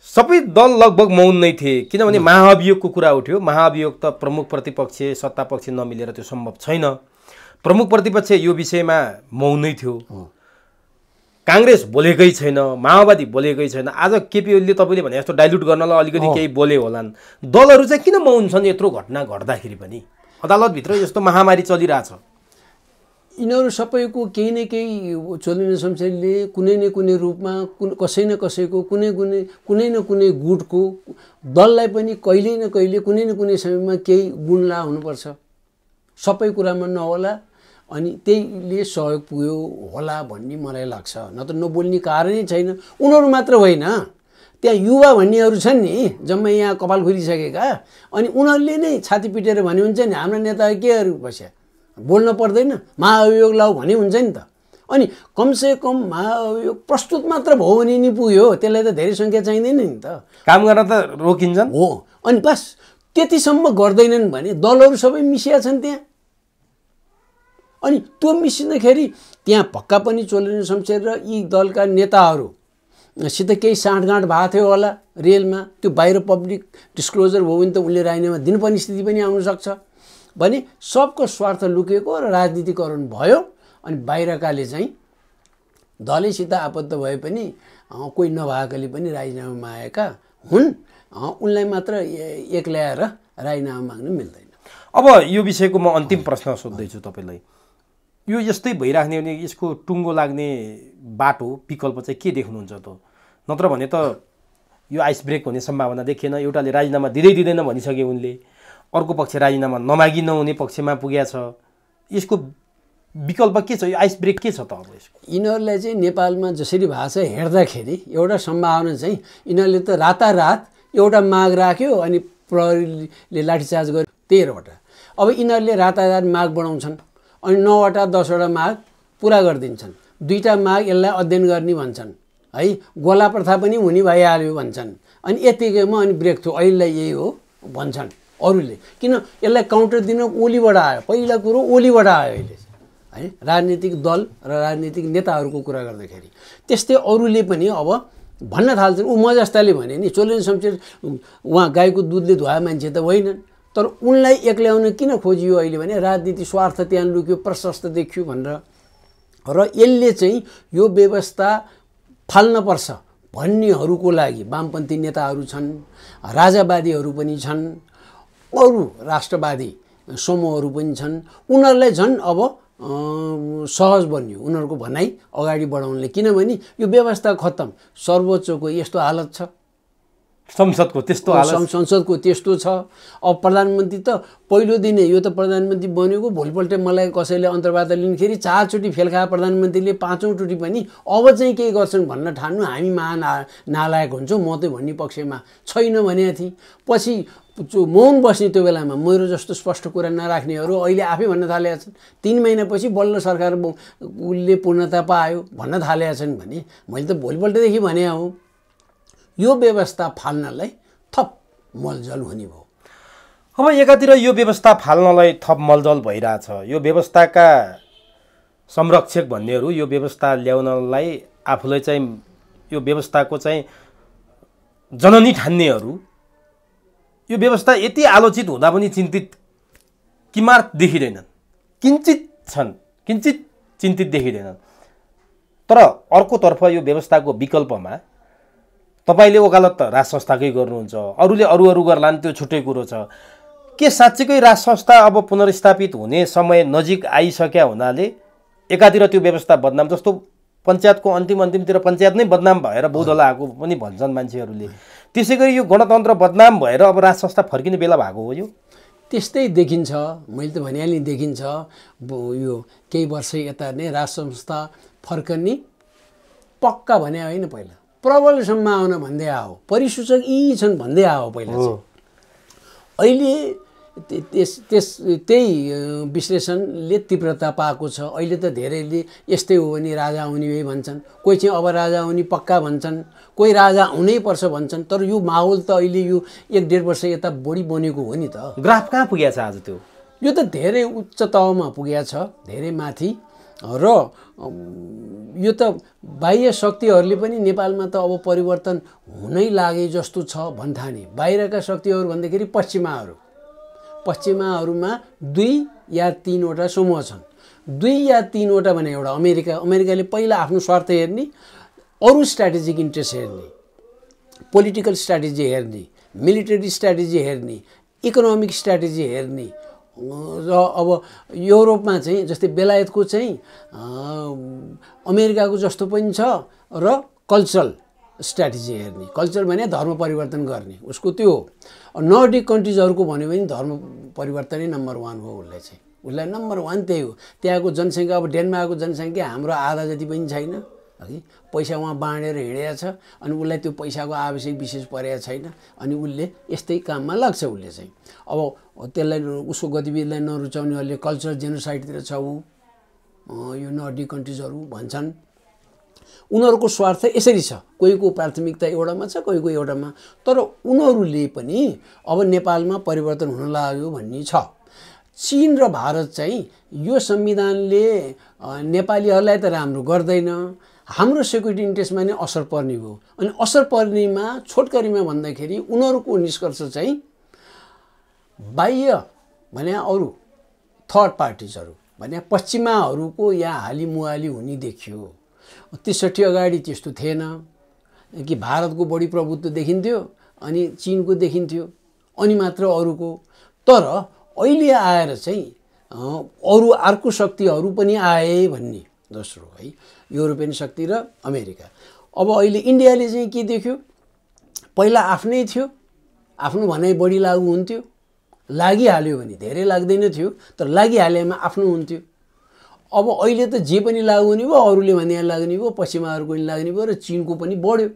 सबै दल लगभग मौन नै थिए, किनभने महाअभियोगको कुरा उठ्यो। महाअभियोग त प्रमुख प्रतिपक्ष सत्तापक्ष नमिलेर त्यो सम्भव छैन। प्रमुख प्रतिपक्ष यो विषयमा मौन नै थियो। काङ्ग्रेस बोलेकै छैन, माओवादी बोलेकै छैन। आज केपी ओलीले तपाईँले भने जस्तो डाइल्युट गर्नलाई अलिकति केही बोले होलान्। दलहरू चाहिँ किन मौन छन् यत्रो घटना घट्दाखेरि पनि? अदालतभित्र यस्तो महामारी चलिरहेछ। यिनीहरू सबैको केही न केही चोलेन्द्र शमशेरले कुनै न कुनै रूपमा कसै न कसैको कुनै न कुनै गुटको दललाई पनि कहिले न कहिले कुनै न कुनै समयमा केही गुण ला हुनुपर्छ। सबै कुरामा नहोला, अनि त्यहीले सहयोग पुग्यो होला भन्ने मलाई लाग्छ। न त नबोल्ने कारणै छैन। उनीहरू मात्र होइन, त्यहाँ युवा भन्नेहरू छन् नि जम्मै यहाँ कपाल खुलिसकेका, अनि उनीहरूले नै छाती पिटेर भने हुन्छ नि हाम्रा नेता केहरू बस्या बोल्न पर्दैन, महाअभियोग लाऊ भने हुन्छ नि त। अनि कमसेकम महाअभियोग प्रस्तुत मात्र भयो भने नि पुग्यो, त्यसलाई त धेरै सङ्ख्या चाहिँदैन नि त, काम गर्न त रोकिन्छन् हो। अनि बस त्यतिसम्म गर्दैनन् भने दलहरू सबै मिसिया छन् त्यहाँ। अनि त्यो मिसिँदाखेरि त्यहाँ पक्का पनि चोलेन्द्र शमशेर र यी दलका नेताहरूसित केही साँठगाँठ भएको थियो होला रेलमा। त्यो बाहिर पब्लिक डिस्क्लोजर भयो भने त उनले राजीनामा दिनुपर्ने स्थिति पनि आउनसक्छ भने सबको स्वार्थ लुकेको र राजनीतिकरण भयो। अनि बाहिरकाले चाहिँ दलैसित आबद्ध भए पनि कोही नभएकाले पनि राजीनामा मागेका हुन्, उनलाई मात्र एक्ल्याएर राजीनामा माग्न मिल्दैन। अब यो विषयको म अन्तिम प्रश्न सोध्दैछु तपाईँलाई। यो यस्तै भइराख्ने भने यसको टुङ्गो लाग्ने बाटो विकल्प चाहिँ के देख्नुहुन्छ त? नत्र भने त यो आइस ब्रेक हुने सम्भावना देखिएन। एउटाले राजीनामा दिँदैन भनिसके उनले, अर्को पक्ष राजीनामा नमागी नहुने पक्षमा पुगेको छ। यसको विकल्प के छ? यो आइस ब्रेक के छ त अब यसको? यिनीहरूलाई चाहिँ नेपालमा जसरी भाषा हेर्दाखेरि एउटा सम्भावना चाहिँ यिनीहरूले त रातारात एउटा माग राख्यो अनि प्रहरीले लाठीचार्ज गर्यो 13वटा। अब यिनीहरूले रातारात माग बढाउँछन् अनि 9वटा 10वटा माग पुरा गरिदिन्छन्। 2टा माग यसलाई अध्ययन गर्ने भन्छन् है, गोला प्रथा पनि हुने भइहाल्यो भन्छन्। अनि यतिकैमा अनि ब्रेक थ्रु अहिलेलाई यही हो भन्छन् अरूले। किन यसलाई काउन्टर दिन ओलीबाट आयो, पहिला कुरो ओलीबाट आयो अहिले है, राजनीतिक दल र राजनीतिक नेताहरूको कुरा गर्दाखेरि। त्यस्तै अरूले पनि अब भन्न थाल्छन्। म जस्ताले भने नि चोलेन्द्र शमशेर उहाँ गाईको दुधले धुवा मान्छे त होइनन्, तर उनलाई एक्ल्याउन किन खोजियो अहिले भने राजनीति स्वार्थ त्यहाँ लुक्यो, प्रशस्त देखियो भनेर। र यसले चाहिँ यो व्यवस्था फाल्नुपर्छ भन्नेहरूको लागि वामपन्थी नेताहरू छन्, राजावादीहरू पनि छन्, अरू राष्ट्रवादी समूहहरू पनि छन्। उनीहरूलाई झन् अब सहज बन्यो उनीहरूको भनाइ अगाडि बढाउनले, किनभने यो व्यवस्था खत्तम। सर्वोच्चको यस्तो हालत छ, संसदको त्यस्तो हालत, संसदको त्यस्तो छ। अब प्रधानमन्त्री त पहिलो दिनै यो त प्रधानमन्त्री बनेको भोलिपल्ट मलाई कसैले अन्तर्वार्ता लिँदाखेरि 4 चोटि फेल खाए प्रधानमन्त्रीले, 5औँ चोटि पनि अब चाहिँ केही गर्छन् भन्न ठान्नु हामी नालायक हुन्छौँ। म त भन्ने पक्षमा छैन भनेको थिएँ। पछि मौन बस्ने त्यो बेलामा मेरो जस्तो स्पष्ट कुरा नराख्नेहरू अहिले आफै भन्न थालेका छन्। 3 महिनापछि बल्ल सरकार उसले पूर्णता पायो भन्न थालेका छन् भने मैले त भोलिपल्टदेखि भने हो यो व्यवस्था फाल्नलाई थप मलजल हुने भयो। अब एकातिर यो व्यवस्था फाल्नलाई थप मलजल भइरहेछ, यो व्यवस्थाका संरक्षक भन्नेहरू यो व्यवस्था ल्याउनलाई आफूलाई चाहिँ यो व्यवस्थाको चाहिँ जननी ठान्नेहरू यो व्यवस्था यति आलोचित हुँदा पनि चिन्तित किमार देखिँदैनन्, किञ्चित छन्, किञ्चित चिन्तित देखिँदैनन्। तर अर्कोतर्फ यो व्यवस्थाको विकल्पमा तपाईले वकालत त राज संस्थाकै गर्नुहुन्छ, अरूले अरू गर्लान् त्यो छुट्टै कुरो छ। के साँच्चैकै राज संस्था अब पुनर्स्थापित हुने समय नजिक आइसक्या हुनाले एकातिर त्यो व्यवस्था बदनाम, जस्तो पञ्चायतको अन्तिमतिर पञ्चायत नै बदनाम भएर बौद्धला आएको पनि भन्छन् मान्छेहरूले, त्यसैगरी यो गणतन्त्र बदनाम भएर अब राज संस्था फर्किने बेला भएको हो। यो त्यस्तै देखिन्छ, मैले त भनिहालेँ देखिन्छ। यो केही वर्ष यता नै राज संस्था फर्कने पक्का भने होइन, पहिला प्रबल सम्भावना भन्दै आयो, परिसूचक यी छन् भन्दै आयो पहिला चाहिँ। अहिले त्यही विश्लेषणले तीव्रता पाएको छ। अहिले त धेरैले यस्तै हो भने राजा आउने भए भन्छन्, कोही चाहिँ अब राजा आउने पक्का भन्छन्, कोही राजा आउनै पर्छ भन्छन्। तर यो माहौल त अहिले यो 1-1.5 वर्ष यता बढी बनेको हो नि त। ग्राफ कहाँ पुगेको छ आज? त्यो यो त धेरै उच्च तहमा पुगेको छ, धेरै माथि। र यो त बाह्य शक्तिहरूले पनि नेपालमा त अब परिवर्तन हुनै लागे जस्तो छ भन्ठाने। बाहिरका शक्तिहरू भन्दाखेरि पश्चिमाहरूमा 2 या 3 वटा समूह छन्। 2 या 3 वटा भने एउटा अमेरिकाले पहिला आफ्नो स्वार्थ हेर्ने, अरू स्ट्राटेजिक इन्ट्रेस्ट हेर्ने, पोलिटिकल स्ट्राटेजी हेर्ने, मिलिटरी स्ट्राटेजी हेर्ने, इकोनोमिक स्ट्राटेजी हेर्ने र अब युरोपमा चाहिँ जस्तै बेलायतको चाहिँ अमेरिकाको जस्तो पनि छ र कल्चरल स्ट्राटेजी हेर्ने। कल्चर भने धर्म परिवर्तन गर्ने उसको त्यो हो। नर्डिक कन्ट्रिजहरूको भन्यो भने धर्म परिवर्तनै नम्बर 1 हो। उसलाई नम्बर 1 त्यही हो। त्यहाँको जनसङ्ख्या अब डेनमार्कको जनसङ्ख्या हाम्रो आधा जति पनि छैन है। पैसा उहाँ बाँडेर हिँडेको छ अनि उसलाई त्यो पैसाको आवश्यक विशेष परेको छैन अनि उसले यस्तै काममा लाग्छ। उसले चाहिँ अब त्यसलाई उसको गतिविधिलाई नरुचाउनेहरूले कल्चरल जेनोसाइडतिर छ यो नर्डिक कन्ट्रिजहरू भन्छन्। उनीहरूको स्वार्थ यसरी छ, कोहीको प्राथमिकता एउटामा छ, कोहीको एउटामा। तर उनीहरूले पनि अब नेपालमा परिवर्तन हुन लाग्यो भन्ने छ। चीन र भारत चाहिँ यो संविधानले नेपालीहरूलाई त राम्रो गर्दैन, हाम्रो सेक्युरिटी इन्ट्रेस्टमा नै असर पर्ने हो। अनि असर पर्नेमा छोटकरीमा भन्दाखेरि उनीहरूको निष्कर्ष चाहिँ बाह्य भने अरू थर्ड पार्टिजहरू भने पश्चिमाहरूको यहाँ हालिमुहाली हुने देखियो। 63 अगाडि त्यस्तो थिएन कि भारतको बढी प्रभुत्व देखिन्थ्यो अनि चीनको देखिन्थ्यो अनि मात्र अरूको। तर अहिले आएर चाहिँ अरू अर्को शक्तिहरू पनि आए भन्ने दोस्रो है, युरोपियन शक्ति र अमेरिका। अब अहिले इन्डियाले चाहिँ के देख्यो, पहिला आफ्नै थियो, आफ्नो भनाइ बढी लागु हुन्थ्यो, लागिहाल्यो भने धेरै लाग्दैन थियो तर लागिहालेमा आफ्नो हुन्थ्यो। अब अहिले त जे पनि लागु हुने भयो, अरूले भने लाग्ने भयो, पश्चिमाहरूको पनि लाग्ने भयो र चीनको पनि बढ्यो।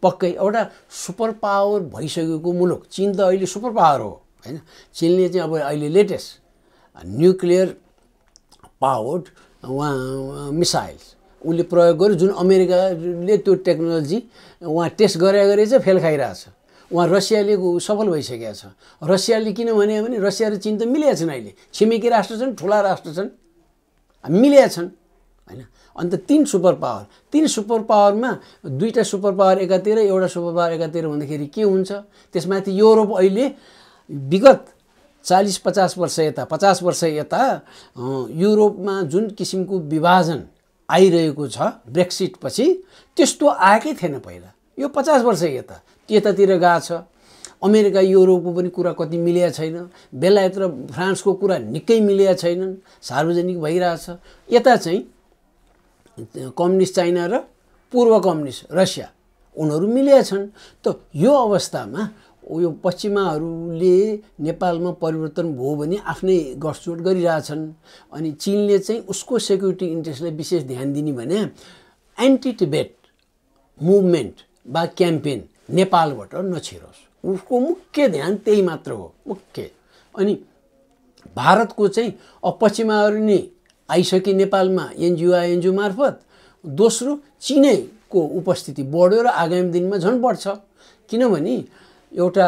पक्कै एउटा सुपर पावर भइसकेको मुलुक चीन त अहिले सुपर पावर हो हैन। चीनले चाहिँ अब अहिले लेटेस्ट न्युक्लियर पावर्ड मिसाइल्स उसले प्रयोग गर्यो, जुन अमेरिकाले त्यो टेक्नोलोजी उहाँ टेस्ट गरे चाहिँ फेल खाइरहेछ। उहाँ रसियाले सफल भइसकेको छ। रसियाले किन भने रसिया र चीन त मिलेका छन्, अहिले छिमेकी राष्ट्र छन्, ठुला राष्ट्र छन्, मिलेका छन् हैन। अन्त 3 सुपर पावरमा 2टा सुपर पावर एकातिर, एउटा सुपर पावर एकातिर भन्दाखेरि के हुन्छ? त्यसमाथि युरोप अहिले विगत 40-50 वर्ष यता 50 वर्ष यता युरोपमा जुन किसिमको विभाजन आइरहेको छ ब्रेक्सिट पछि त्यस्तो आएकै थिएन पहिला। यो 50 वर्ष यतातिर गएको छ। अमेरिका युरोपको पनि कुरा कति मिलेको छैन, बेलायत र फ्रान्सको कुरा निकै मिलेको छैनन्, सार्वजनिक भइरहेछ। यता चाहिँ कम्युनिस्ट चाइना र पूर्व कम्युनिस्ट रसिया उनीहरू मिलेका छन्। त यो अवस्थामा यो पश्चिमाहरूले नेपालमा परिवर्तन भयो भने आफ्नै गठजोड गरिरहेछन्। अनि चीनले चाहिँ उसको सेक्युरिटी इन्ट्रेस्टलाई विशेष ध्यान दिने भने एन्टी टिबेट मुभमेन्ट वा क्याम्पेन नेपालबाट नछिरोस्, उसको मुख्य ध्यान त्यही मात्र हो मुख्य। अनि भारतको चाहिँ पश्चिमाहरू नै आइसके नेपालमा एनजिओ मार्फत। दोस्रो चीनैको उपस्थिति बढ्यो र आगामी दिनमा झन् बढ्छ। किनभने एउटा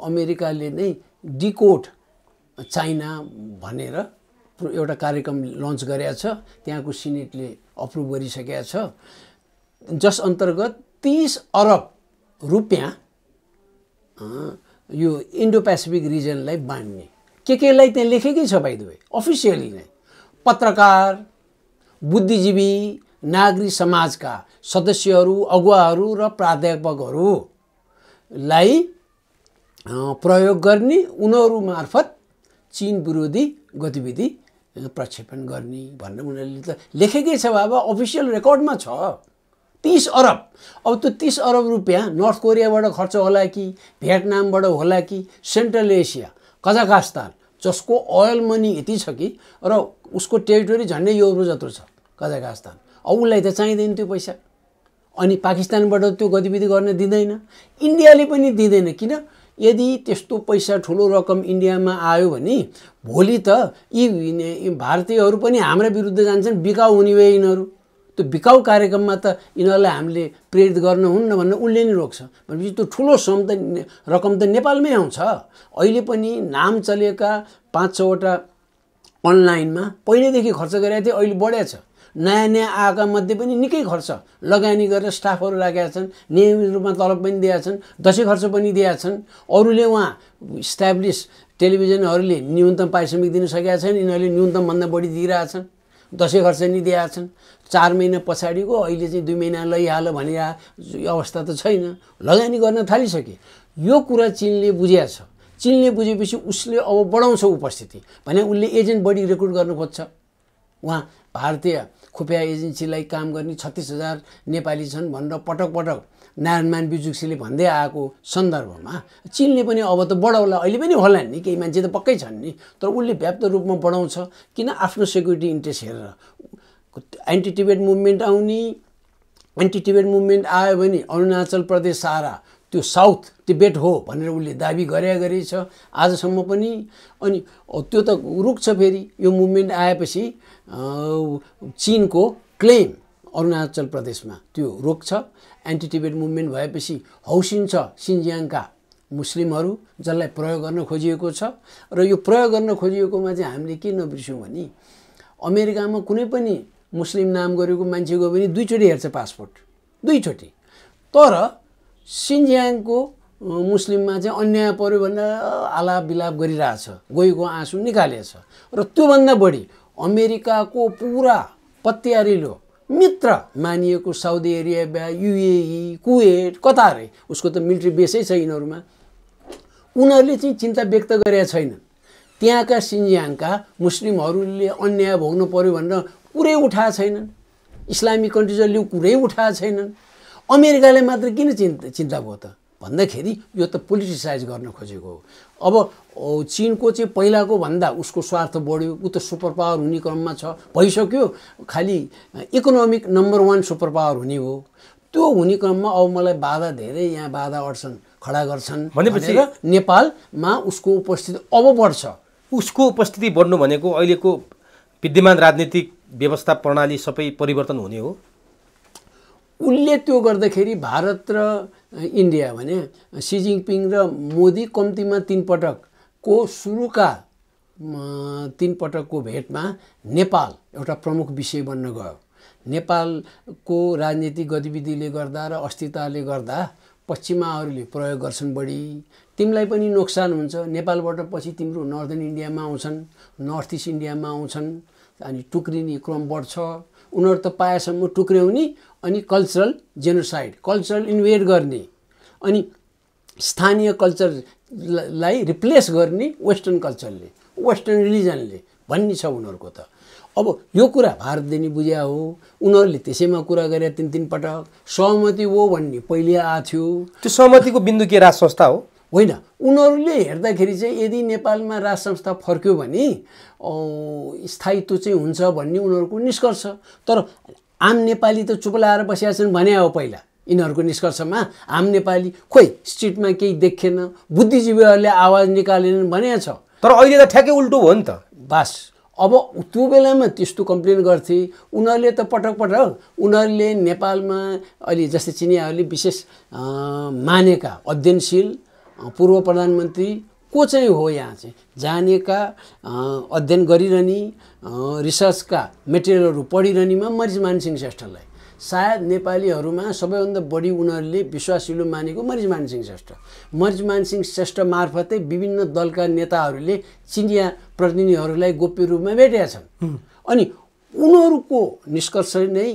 अमेरिकाले नै डिकोड चाइना भनेर एउटा कार्यक्रम लन्च गरेको छ, त्यहाँको सिनेटले अप्रुभ गरिसकेको छ, जस अन्तर्गत 30 अरब रुपियाँ यो इन्डो पेसिफिक रिजनलाई बाँड्ने केलाई त्यहाँ लेखेकै छ बाइ द वे अफिसियली नै। पत्रकार, बुद्धिजीवी, नागरिक समाजका सदस्यहरू, अगुवाहरू र प्राध्यापकहरूलाई प्रयोग गर्ने, उनीहरू मार्फत चीन विरोधी गतिविधि प्रक्षेपण गर्ने भनेर उनीहरूले त लेखेकै छ बाबा, अफिसियल रेकर्डमा छ। 30 अरब। अब त्यो 30 अरब रुपियाँ नर्थ कोरियाबाट खर्च होला कि भियतनामबाट होला कि सेन्ट्रल एसिया कजाखस्तान जसको ओयल मनी यति छ कि र उसको टेरिटोरी झन्डै युरो जत्रो छ कजाखस्तान, अब उसलाई त चाहिँदैन त्यो पैसा। अनि पाकिस्तानबाट त्यो गतिविधि गर्न दिँदैन, इन्डियाले पनि दिँदैन। किन? यदि त्यस्तो पैसा ठुलो रकम इन्डियामा आयो भने भोलि त यी भारतीयहरू पनि हाम्रा विरुद्ध जान्छन्, बिकाउ हुने भए यिनीहरू। त्यो बिकाउ कार्यक्रममा त यिनीहरूलाई हामीले प्रेरित गर्न हुन्न भनेर उनले नै रोक्छ। भनेपछि त्यो ठुलो रकम त नेपालमै आउँछ। अहिले पनि नाम चलेका 5-6 वटा अनलाइनमा पहिल्यैदेखि खर्च गरेका थिए, अहिले बढेको छ। नयाँ नयाँ आएका मध्ये पनि निकै खर्च लगानी गरेर स्टाफहरू राखेका छन्, नियमित रूपमा तलब पनि दिएका छन्, दसैँ खर्च पनि दिएका छन्। अरूले उहाँ इस्ट्याब्लिस टेलिभिजनहरूले न्यूनतम पारिश्रमिक दिन सकेका छैन, यिनीहरूले न्यूनतमभन्दा बढी दिइरहेछन्, दसैँ खर्च नि दिएका छन्। 4 महिना पछाडिको अहिले चाहिँ 2 महिना लैहाल भनिरहेको अवस्था त छैन, लगानी गर्न थालिसके। यो कुरा चीनले बुझेको छ। चीनले बुझेपछि उसले अब बढाउँछ उपस्थिति भने उसले एजेन्ट बढी रिक्रुट गर्न खोज्छ। उहाँ भारतीय खुफिया एजेन्सीलाई काम गर्ने 36,000 नेपाली छन् भनेर पटक पटक नारायणमान बिजुक्सीले भन्दै आएको सन्दर्भमा चीनले पनि अब त बढाउला, अहिले पनि होला नि, केही मान्छे त पक्कै छन् नि, तर उसले व्याप्त रूपमा बढाउँछ। किन? आफ्नो सेक्युरिटी इन्ट्रेस्ट हेरेर। एन्टी टिबेट मुभमेन्ट आउने, एन्टी टिबेट मुभमेन्ट आयो भने अरुणाचल प्रदेश सारा त्यो साउथ टिबेट हो भनेर उसले दाबी गरे छ आजसम्म पनि। अनि त्यो त रुक्छ फेरि। यो मुभमेन्ट आएपछि चीनको क्लेम अरुणाचल प्रदेशमा त्यो रोक्छ। एन्टी टिबेट मुभमेन्ट भएपछि हौसिन्छ सिन्जियाङका मुस्लिमहरू, जसलाई प्रयोग गर्न खोजिएको छ। र यो प्रयोग गर्न खोजिएकोमा चाहिँ हामीले के नबिर्स्यौँ भने अमेरिकामा कुनै पनि मुस्लिम नाम गरेको मान्छे गयो भने 2 चोटि हेर्छ पासपोर्ट, 2 चोटि। तर सिन्जियाङको मुस्लिममा चाहिँ अन्याय पर्यो भनेर आलाप बिलाप गरिरहेछ, गएको आँसु निकालेछ। र त्योभन्दा बढी अमेरिकाको पुरा पत्यारिलो मित्र मानिएको Saudi Arabia, UAE, Kuwait, Qatar, उसको त मिलिट्री बेसै छ यिनीहरूमा, उनीहरूले चाहिँ चिन्ता व्यक्त गरेका छैनन्। त्यहाँका सिन्जियाङका मुस्लिमहरूले अन्याय भोग्नु पर्यो भनेर कुरै उठाएको छैनन्। इस्लामिक कन्ट्रिजहरूले कुरै उठाएको छैनन्। अमेरिकाले मात्र किन चिन्ता भयो त भन्दाखेरि यो त पोलिटिसाइज गर्न खोजेको हो। अब चीनको चाहिँ पहिलाको भन्दा उसको स्वार्थ बढ्यो, ऊ त सुपर पावर हुने क्रममा छ, भइसक्यो, खालि इकोनोमिक नम्बर 1 सुपर पावर हुने हो। त्यो हुने क्रममा अब मलाई बाधा धेरै यहाँ बाधा अड्छन् खडा गर्छन् भनेपछि नेपालमा उसको उपस्थिति अब बढ्छ। उसको उपस्थिति बढ्नु भनेको अहिलेको विद्यमान राजनीतिक व्यवस्था प्रणाली सबै परिवर्तन हुने हो। उसले त्यो गर्दाखेरि भारत र इन्डिया भने सी जिनपिङ र मोदी कम्तीमा 3 पटकको सुरुका 3 पटकको भेटमा नेपाल एउटा प्रमुख विषय बन्न गयो। नेपालको राजनीतिक गतिविधिले गर्दा र अस्थिरताले गर्दा पश्चिमाहरूले प्रयोग गर्छन् बढी, तिमीलाई पनि नोक्सान हुन्छ। नेपालबाट पछि तिम्रो नर्दर्न इन्डियामा आउँछन्, नर्थ इस्ट इन्डियामा आउँछन्, अनि टुक्रिने क्रम बढ्छ। उनीहरू त पाएसम्म टुक्र्याउने अनि कल्चरल जेनोसाइड, कल्चरल इन्भेड गर्ने अनि स्थानीय कल्चरलाई रिप्लेस गर्ने वेस्टर्न कल्चरले, वेस्टर्न रिलिजनले भन्ने छ उनीहरूको त। अब यो कुरा भारतले नि बुझ्या हो। उनीहरूले त्यसैमा कुरा गरे 3 पटक सहमति हो भन्ने पहिले आएको थियो। त्यो सहमतिको बिन्दु के राज संस्था हो? होइन, उनीहरूले हेर्दाखेरि चाहिँ यदि नेपालमा राज संस्था फर्क्यो भने स्थायित्व चाहिँ हुन्छ भन्ने उनीहरूको निष्कर्ष। तर आम नेपाली त चुप लाएर बसेका छन् भने हो पहिला। यिनीहरूको निष्कर्षमा आम नेपाली खोइ स्ट्रिटमा केही देखेन, बुद्धिजीवीहरूले आवाज निकालेनन् भने छ। तर अहिले त ठ्याक्कै उल्टो हो नि त। बस अब त्यो बेलामा त्यस्तो कम्प्लेन गर्थे उनीहरूले त पटक उनीहरूले नेपालमा अहिले जस्तै चिनियाहरूले विशेष मानेका अध्ययनशील पूर्व प्रधानमन्त्री को चाहिँ हो, यहाँ चाहिँ जानेका अध्ययन गरिरहने रिसर्चका मेटेरियलहरू पढिरहनेमा मरिचमान सिंह श्रेष्ठलाई सायद नेपालीहरूमा सबैभन्दा बढी उनीहरूले विश्वासिलो मानेको मरिचमान सिंह श्रेष्ठ। मरिचमान सिंह श्रेष्ठ मार्फतै विभिन्न दलका नेताहरूले चिनिया प्रतिनिधिहरूलाई गोप्य रूपमा भेटेका छन्। अनि उनीहरूको निष्कर्ष नै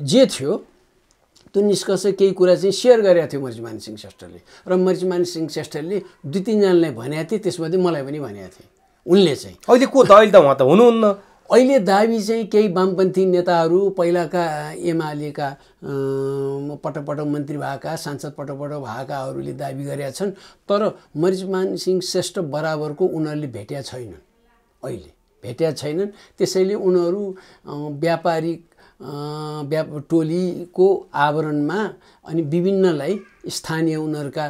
जे थियो त्यो निष्कर्ष केही कुरा चाहिँ सेयर गरेका थियो मरिचमान सिंह श्रेष्ठले, र मरिचमान सिंह श्रेष्ठले 2-3 जनालाई भनेका थिए, त्यसमध्ये मलाई पनि भनेका थिए उनले चाहिँ। अहिले को त अहिले त उहाँ त हुनुहुन्न। अहिले दाबी चाहिँ केही वामपन्थी नेताहरू पहिलाका एमालेका पटक मन्त्री भएका सांसद पटक भएकाहरूले दाबी गरेका छन्। तर मरिचमान सिंह श्रेष्ठ बराबरको उनीहरूले भेटेका छैनन्, अहिले भेटेका छैनन्। त्यसैले उनीहरू व्यापारिक टोलीको आवरणमा अनि विभिन्नलाई स्थानीय उनीहरूका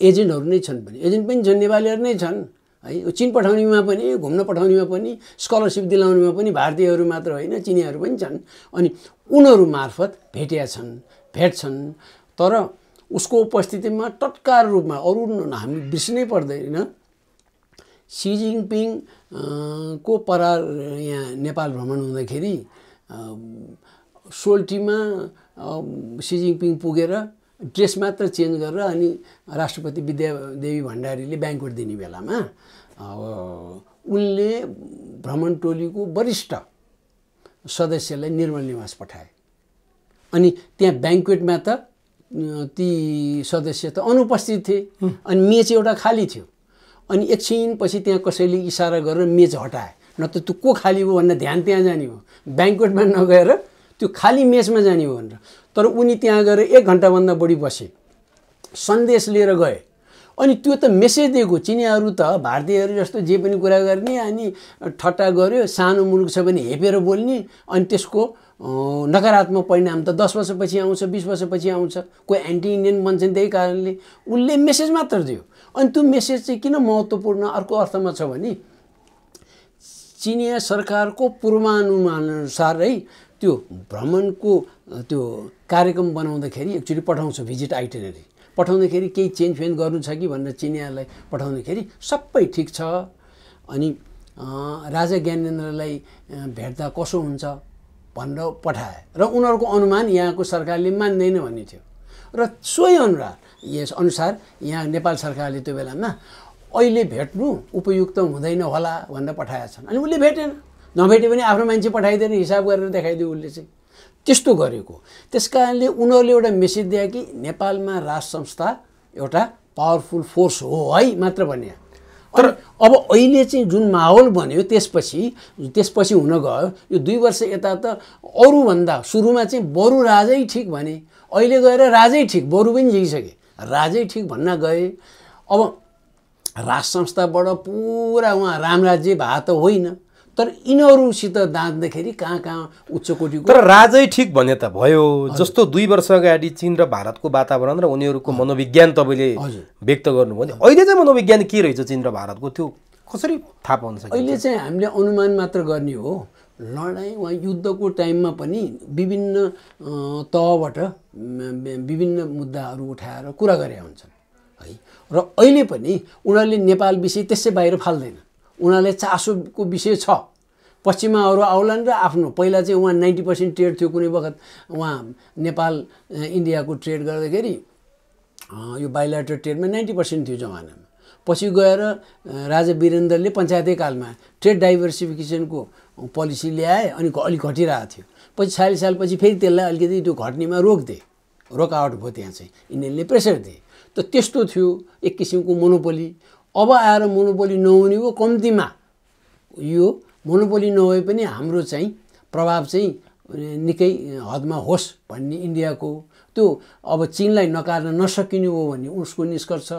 एजेन्टहरू नै छन् पनि, एजेन्ट पनि छन्, नेपालीहरू नै छन् है। चीन पठाउनेमा पनि, घुम्न पठाउनेमा पनि, स्कलरसिप दिलाउनेमा पनि भारतीयहरू मात्र होइन चिनियाहरू पनि छन्। अनि उनीहरू मार्फत भेट्छन्। तर उसको उपस्थितिमा तत्काल रूपमा अरू हामी बिर्सिनै पर्दैन, सी जिङपिङ को परार यहाँ नेपाल भ्रमण हुँदाखेरि सोल्टीमा सी जिङपिङ पुगेर ड्रेस मात्र चेन्ज गरेर अनि राष्ट्रपति विद्यादेवी भण्डारीले ब्याङ्क्वेट दिने बेलामा उनले भ्रमण टोलीको वरिष्ठ सदस्यलाई निर्मल निवास पठाए। अनि त्यहाँ ब्याङ्क्वेटमा त ती सदस्य त अनुपस्थित थिए अनि मेच एउटा खाली थियो। अनि एकछिनपछि त्यहाँ कसैले इसारा गरेर मेच हटाए, न त त्यो को खाली भयो भनेर ध्यान त्यहाँ जाने हो, ब्याङ्क्वेटमा नगएर त्यो खाली मेचमा जाने हो भनेर। तर उनी त्यहाँ गएर 1 घन्टाभन्दा बढी बसे, सन्देश लिएर गए। अनि त्यो त मेसेज दिएको, चिनियाहरू त भारतीयहरू जस्तो जे पनि कुरा गर्ने अनि ठट्टा गर्यो, सानो मुलुक छ भने हेपेर बोल्ने, अनि त्यसको नकारात्मक परिणाम त 10 वर्षपछि आउँछ, 20 वर्षपछि आउँछ, कोही एन्टी इन्डियन बन्छ नि। त्यही कारणले उनले मेसेज मात्र दियो। अनि त्यो मेसेज चाहिँ किन महत्त्वपूर्ण अर्को अर्थमा छ भने चिनिया सरकारको पूर्वानुमानअनुसारै त्यो भ्रमणको त्यो कार्यक्रम बनाउँदाखेरि एक्चुअली पठाउँछ भिजिट आइटिनरी, पठाउँदाखेरि केही चेन्ज गर्नु छ कि भनेर चिनियालाई पठाउँदाखेरि सबै ठिक छ। अनि राजा ज्ञानेन्द्रलाई भेट्दा कसो हुन्छ भनेर पठाए र उनीहरूको अनुमान यहाँको सरकारले मान्दैन भन्ने थियो र सोही अनुसार यहाँ नेपाल सरकारले त्यो बेलामा अहिले भेट्नु उपयुक्त हुँदैन होला भनेर पठाएछन्। अनि उसले भेटेन, नभेटे पनि आफ्नो मान्छे पठाइदिएर हिसाब गरेर देखाइदियो उसले चाहिँ त्यस्तो गरेको। त्यस कारणले उनीहरूले एउटा मेसेज दिए कि नेपालमा राज संस्था एउटा पावरफुल फोर्स हो है मात्र भन्ने। तर अब अहिले चाहिँ जुन माहौल बन्यो त्यसपछि हुन गयो यो 2 वर्ष यता त अरूभन्दा सुरुमा चाहिँ बरु राजै ठिक भने, अहिले गएर राजै ठिक, बरु पनि जिइसके, राजै ठिक भन्न गए। अब राज संस्थाबाट पुरा उहाँ रामराज्य भए त होइन, तर यिनीहरूसित दाँच्दाखेरि कहाँ उच्च कोटिको। तर राजै ठिक भने त भयो, जस्तो 2 वर्ष अगाडि चीन र भारतको वातावरण र उनीहरूको मनोविज्ञान तपाईँले व्यक्त गर्नुभयो। अहिले चाहिँ मनोविज्ञान के रहेछ चीन र भारतको, त्यो कसरी थाहा पाउन सकिन्छ? अहिले चाहिँ हामीले अनुमान मात्र गर्ने हो। लडाइँ वा युद्धको टाइममा पनि विभिन्न तहबाट विभिन्न मुद्दाहरू उठाएर कुरा गरे हुन्छन् है। र अहिले पनि उनीहरूले नेपाल विषय त्यसै बाहिर फाल्दैन, उनीहरूले चासोको विषय छ। पश्चिमाहरू आउलान् र आफ्नो पहिला चाहिँ उहाँ 90% ट्रेड थियो कुनै वखत, उहाँ नेपाल इन्डियाको ट्रेड गर्दाखेरि यो बाइलेटरल ट्रेडमा 90% थियो जमानामा। पछि गएर राजा वीरेन्द्रले पञ्चायती कालमा ट्रेड डाइभर्सिफिकेसनको पोलिसी ल्याए अनि अलिक घटिरहेको थियो। पछि 40 सालपछि फेरि त्यसलाई अलिकति त्यो घट्नेमा रोकआउट भयो, त्यहाँ चाहिँ इन्डियनले प्रेसर दिए। त त्यस्तो थियो एक किसिमको मोनोपोली। अब आएर मोनोपोली नहुने हो, कम्तीमा यो मोनोपोली नभए पनि हाम्रो चाहिँ प्रभाव चाहिँ निकै हदमा होस् भन्ने इन्डियाको त्यो अब चिनलाई नकार्न नसकिने हो भन्ने उसको निष्कर्ष।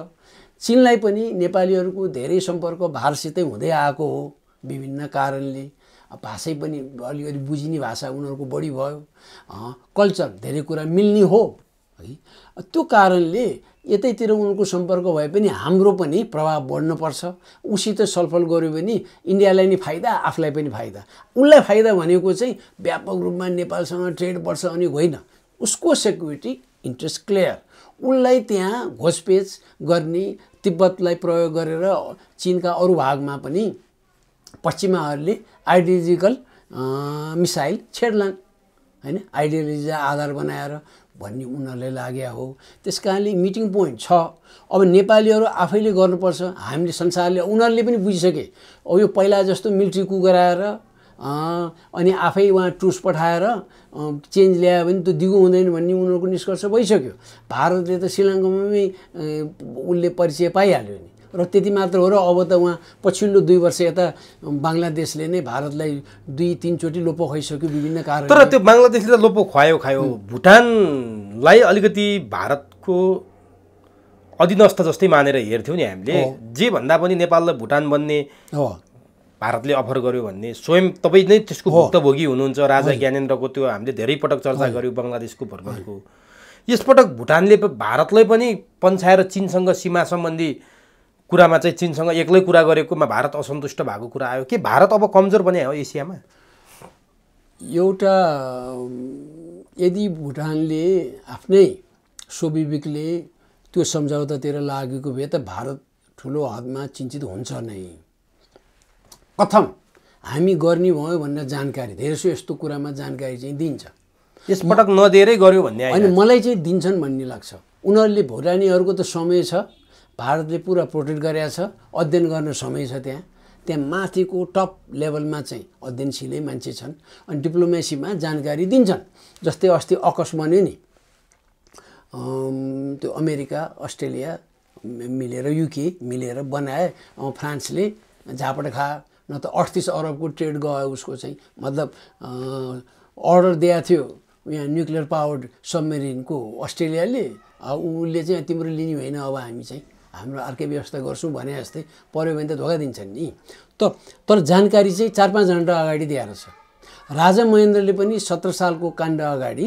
चिनलाई पनि नेपालीहरूको धेरै सम्पर्क भारतसितै हुँदै आएको हो विभिन्न कारणले। भाषै पनि अलिकति बुझिने भाषा उनीहरूको बढी भयो, कल्चर धेरै कुरा मिल्ने हो है। त्यो कारणले यतैतिर उनको सम्पर्क भए पनि हाम्रो पनि प्रभाव बढ्नुपर्छ। उसित छलफल गऱ्यो भने इन्डियालाई नि फाइदा, आफूलाई पनि फाइदा। उसलाई फाइदा भनेको चाहिँ व्यापक रूपमा नेपालसँग ट्रेड बढ्छ अनि होइन, उसको सेक्युरिटी इन्ट्रेस्ट क्लियर। उसलाई त्यहाँ घोषपेच गर्ने, तिब्बतलाई प्रयोग गरेर चीनका अरू भागमा पनि पश्चिमाहरूले आइडियोलोजिकल मिसाइल छेड्लान् हैन, आइडियोलोजी आधार बनाएर भन्ने उनीहरूलाई लाग्या हो। त्यस कारणले मिटिङ पोइन्ट छ। अब नेपालीहरू आफैले गर्नुपर्छ। हामीले संसारले उनीहरूले पनि बुझिसके अब यो पहिला जस्तो मिलिट्री कु गराएर अनि आफै वहाँ ट्रुस पठाएर चेन्ज ल्यायो भने त्यो दिगो हुँदैन भन्ने उनीहरूको निष्कर्ष भइसक्यो। भारतले त श्रीलङ्कामै उसले परिचय पाइहाल्यो नि, र त्यति मात्र हो। र अब त उहाँ पछिल्लो 2 वर्ष यता बङ्गलादेशले नै भारतलाई 2-3 चोटि लोपो खुवाइसक्यो विभिन्न कारण। तर त्यो बङ्गलादेशले लोपो खायो, भुटानलाई अलिकति भारतको अधीनस्थ जस्तै मानेर हेर्थ्यौँ नि हामीले। जे भन्दा पनि नेपाललाई भुटान बन्ने भारतले अफर गर्यो भन्ने स्वयं तपाईँ नै त्यसको भुक्तभोगी हुनुहुन्छ। राजा ज्ञानेन्द्रको त्यो हामीले धेरै पटक चर्चा गऱ्यौँ बङ्गलादेशको भर्खरको। यसपटक भुटानले भारतलाई पनि पन्छाएर चीनसँग सीमा सम्बन्धी कुरामा चाहिँ चीनसँग एक्लै कुरा गरेकोमा भारत असन्तुष्ट भएको कुरा आयो। के भारत अब कमजोर बने हो एसियामा? एउटा यदि भुटानले आफ्नै स्वविवेकले त्यो सम्झौतातिर लागेको भए त भारत ठुलो हदमा चिन्तित हुन्छ नै। प्रथम हामी गर्ने भयो भनेर जानकारी धेरैसो यस्तो कुरामा जानकारी चाहिँ दिन्छ। यसपटक नदिएरै गर्यो भन्ने अनि मलाई चाहिँ दिन्छन् भन्ने लाग्छ। उनीहरूले भुटानीहरूको त समय छ, भारतले पुरा प्रोटेक्ट गरेको छ, अध्ययन गर्न समय छ। त्यहाँ माथिको टप लेभलमा चाहिँ अध्ययनशीलै मान्छे छन् अनि डिप्लोमेसीमा जानकारी दिन्छन्। जस्तै अस्ति अकस बन्यो नि, त्यो अमेरिका अस्ट्रेलिया मिलेर युके मिलेर बनाए, फ्रान्सले झापड खायो, न त 38 अरबको ट्रेड गयो उसको चाहिँ। मतलब अर्डर दिएको थियो यहाँ न्युक्लियर पावर्ड सबमेरिनको अस्ट्रेलियाले, उसले चाहिँ तिम्रो लिने होइन, अब हामी चाहिँ हाम्रो अर्कै व्यवस्था गर्छौँ भने जस्तै पऱ्यो भने त धोका दिन्छन् नि। तर जानकारी चाहिँ 4-5 घन्टा अगाडि दिएर छ। राजा महेन्द्रले पनि 17 सालको काण्ड अगाडि,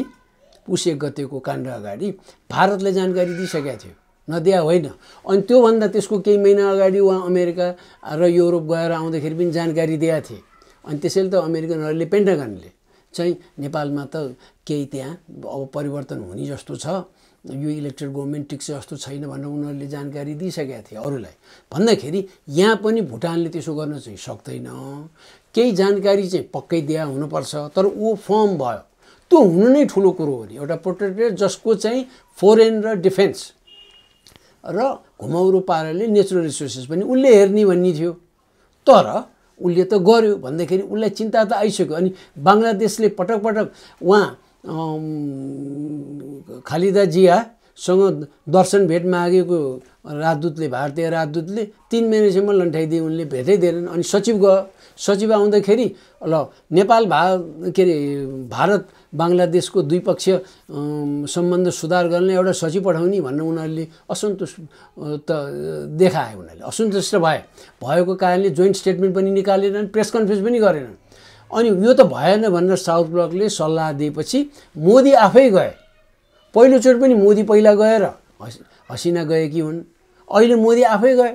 पुस 1 गतेको काण्ड अगाडि भारतले जानकारी दिइसकेको थियो, नदिया होइन। अनि त्योभन्दा त्यसको केही महिना अगाडि उहाँ अमेरिका र युरोप गएर आउँदाखेरि पनि जानकारी दिएका थिए। अनि त्यसैले त अमेरिकनहरूले, पेन्टागनले चाहिँ नेपालमा त केही त्यहाँ अब परिवर्तन हुने जस्तो छ, यो इलेक्टेड गभर्मेन्ट टिक्छ जस्तो छैन भनेर उनीहरूले जानकारी दिइसकेका थिए अरूलाई। भन्दाखेरि यहाँ पनि भुटानले त्यसो गर्न चाहिँ सक्दैन। केही जानकारी चाहिँ पक्कै दिया हुनुपर्छ, तर ऊ फर्म भयो, त्यो हुनु नै ठुलो कुरो हो नि। एउटा प्रोटेक्टरेट जसको चाहिँ फोरेन र डिफेन्स र घुमाउरो पाराले नेचुरल रिसोर्सेस पनि उसले हेर्ने भन्ने थियो, तर उसले त गर्यो भन्दाखेरि उसलाई चिन्ता त आइसक्यो। अनि बङ्गलादेशले पटक पटक उहाँ खालिदा जियासँग दर्शन भेट मागेको राजदूतले, भारतीय राजदूतले 3 महिनासम्म लन्ठाइदिए, उनले भेटै दिएनन्। अनि सचिव गयो, सचिव आउँदाखेरि ल नेपाल भारत बङ्गलादेशको द्विपक्षीय सम्बन्ध सुधार गर्ने एउटा सचिव पठाउने भनेर उनीहरूले असन्तुष्ट त देखाए, उनीहरूले असन्तुष्ट भएको कारणले जोइन्ट स्टेटमेन्ट पनि निकालेनन्, प्रेस कन्फरेन्स पनि गरेनन्। अनि यो त भएन भनेर साउथ ब्लकले सल्लाह दिएपछि मोदी आफै गए। पहिलोचोटि पनि मोदी पहिला गएर हसिना गएकी हुन्, अहिले मोदी आफै गए।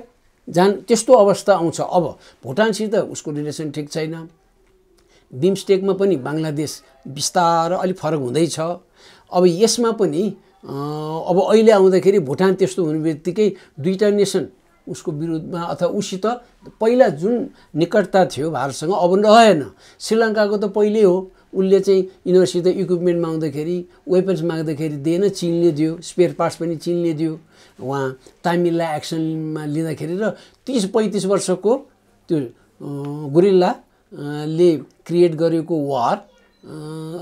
त्यस्तो अवस्था आउँछ। अब भुटानसित उसको रिलेसन ठिक छैन। बिमस्टेकमा पनि बङ्गलादेश बिस्तारै अलिक फरक हुँदैछ। अब यसमा पनि अब अहिले आउँदाखेरि भुटान त्यस्तो हुने बित्तिकै दुईटा नेसन उसको विरुद्धमा अथवा उसित पहिला जुन निकटता थियो भारतसँग अब रहेन। श्रीलङ्काको त पहिल्यै हो, उसले चाहिँ यिनीहरूसित इक्विपमेन्ट माग्दाखेरि, वेपन्स माग्दाखेरि दिएन, चीनले दियो, स्पेयर पार्ट्स पनि चीनले दियो। उहाँ तामिललाई एक्सनमा लिँदाखेरि र 30-35 वर्षको त्यो गुरिल्लाले क्रिएट गरेको वार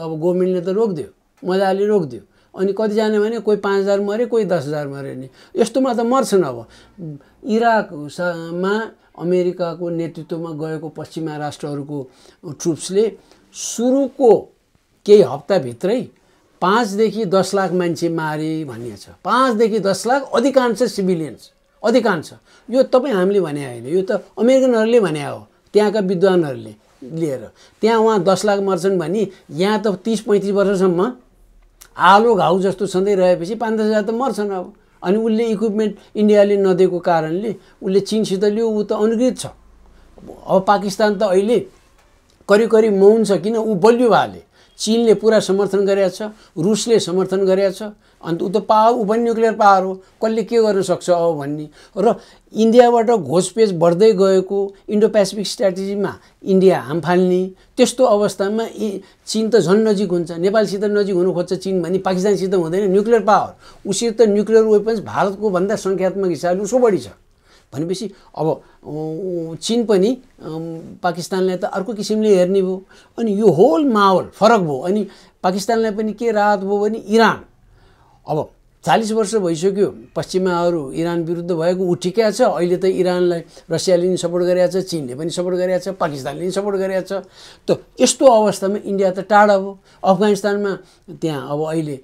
अब गभर्मेन्टले त रोकिदियो, मजाले रोकिदियो। अनि कतिजना भने कोही 5000 मरे, कोही 10,000 मरे नि, यस्तोमा त मर्छन्। अब इराकमा अमेरिकाको नेतृत्वमा गएको पश्चिमा राष्ट्रहरूको ट्रुप्सले सुरुको केही हप्ताभित्रै 5 देखि 10 लाख मान्छे मारे भनिएको छ। 5 देखि 10 लाख, अधिकांश सिभिलियन्स, अधिकांश। यो तपाईँ हामीले भने होइन, यो त अमेरिकनहरूले भने हो, त्यहाँका विद्वानहरूले लिएर। त्यहाँ उहाँ 10 लाख मर्छन् भने यहाँ त 30-35 वर्षसम्म आलो घाउ जस्तो छँदै रहेपछि 5-10 हजार त मर्छन्। अब अनि उसले इक्विपमेन्ट इन्डियाले नदिएको कारणले उसले चीनसित लियो, ऊ त अनुगृहित छ। अब पाकिस्तान त अहिले करिब मौन छ, किन ऊ बलियो भएले। चीनले पुरा समर्थन गरेको छ, रुसले समर्थन गरेको छ, अन्त ऊ त पावर, ऊ पनि न्युक्लियर पावर हो, कसले के गर्न सक्छ अब भन्ने। र इन्डियाबाट घोषपेच बढ्दै गएको इन्डो पेसिफिक स्ट्राटेजीमा इन्डिया हाम फाल्ने, त्यस्तो अवस्थामा चीन त झन् नजिक हुन्छ। नेपालसित नजिक हुनु खोज्छ चीन भने पाकिस्तानसित हुँदैन, न्युक्लियर पावर। उसित न्युक्लियर वेपन्स भारतको भन्दा सङ्ख्यात्मक हिसाबले उसो बढी छ भनेपछि अब चीन पनि पाकिस्तानलाई त अर्को किसिमले हेर्ने भयो। अनि यो होल माहौल फरक भयो। अनि पाकिस्तानलाई पनि के राहत भयो भने इरान अब 40 वर्ष भइसक्यो पश्चिमाहरू इरान विरुद्ध भएको, ऊ ठिकै छ। अहिले त इरानलाई रसियाले पनि सपोर्ट गरेको छ, चीनले पनि सपोर्ट गरेको छ, पाकिस्तानले पनि सपोर्ट गरेको छ। त यस्तो अवस्थामा इन्डिया त टाढा भयो। अफगानिस्तानमा त्यहाँ अब अहिले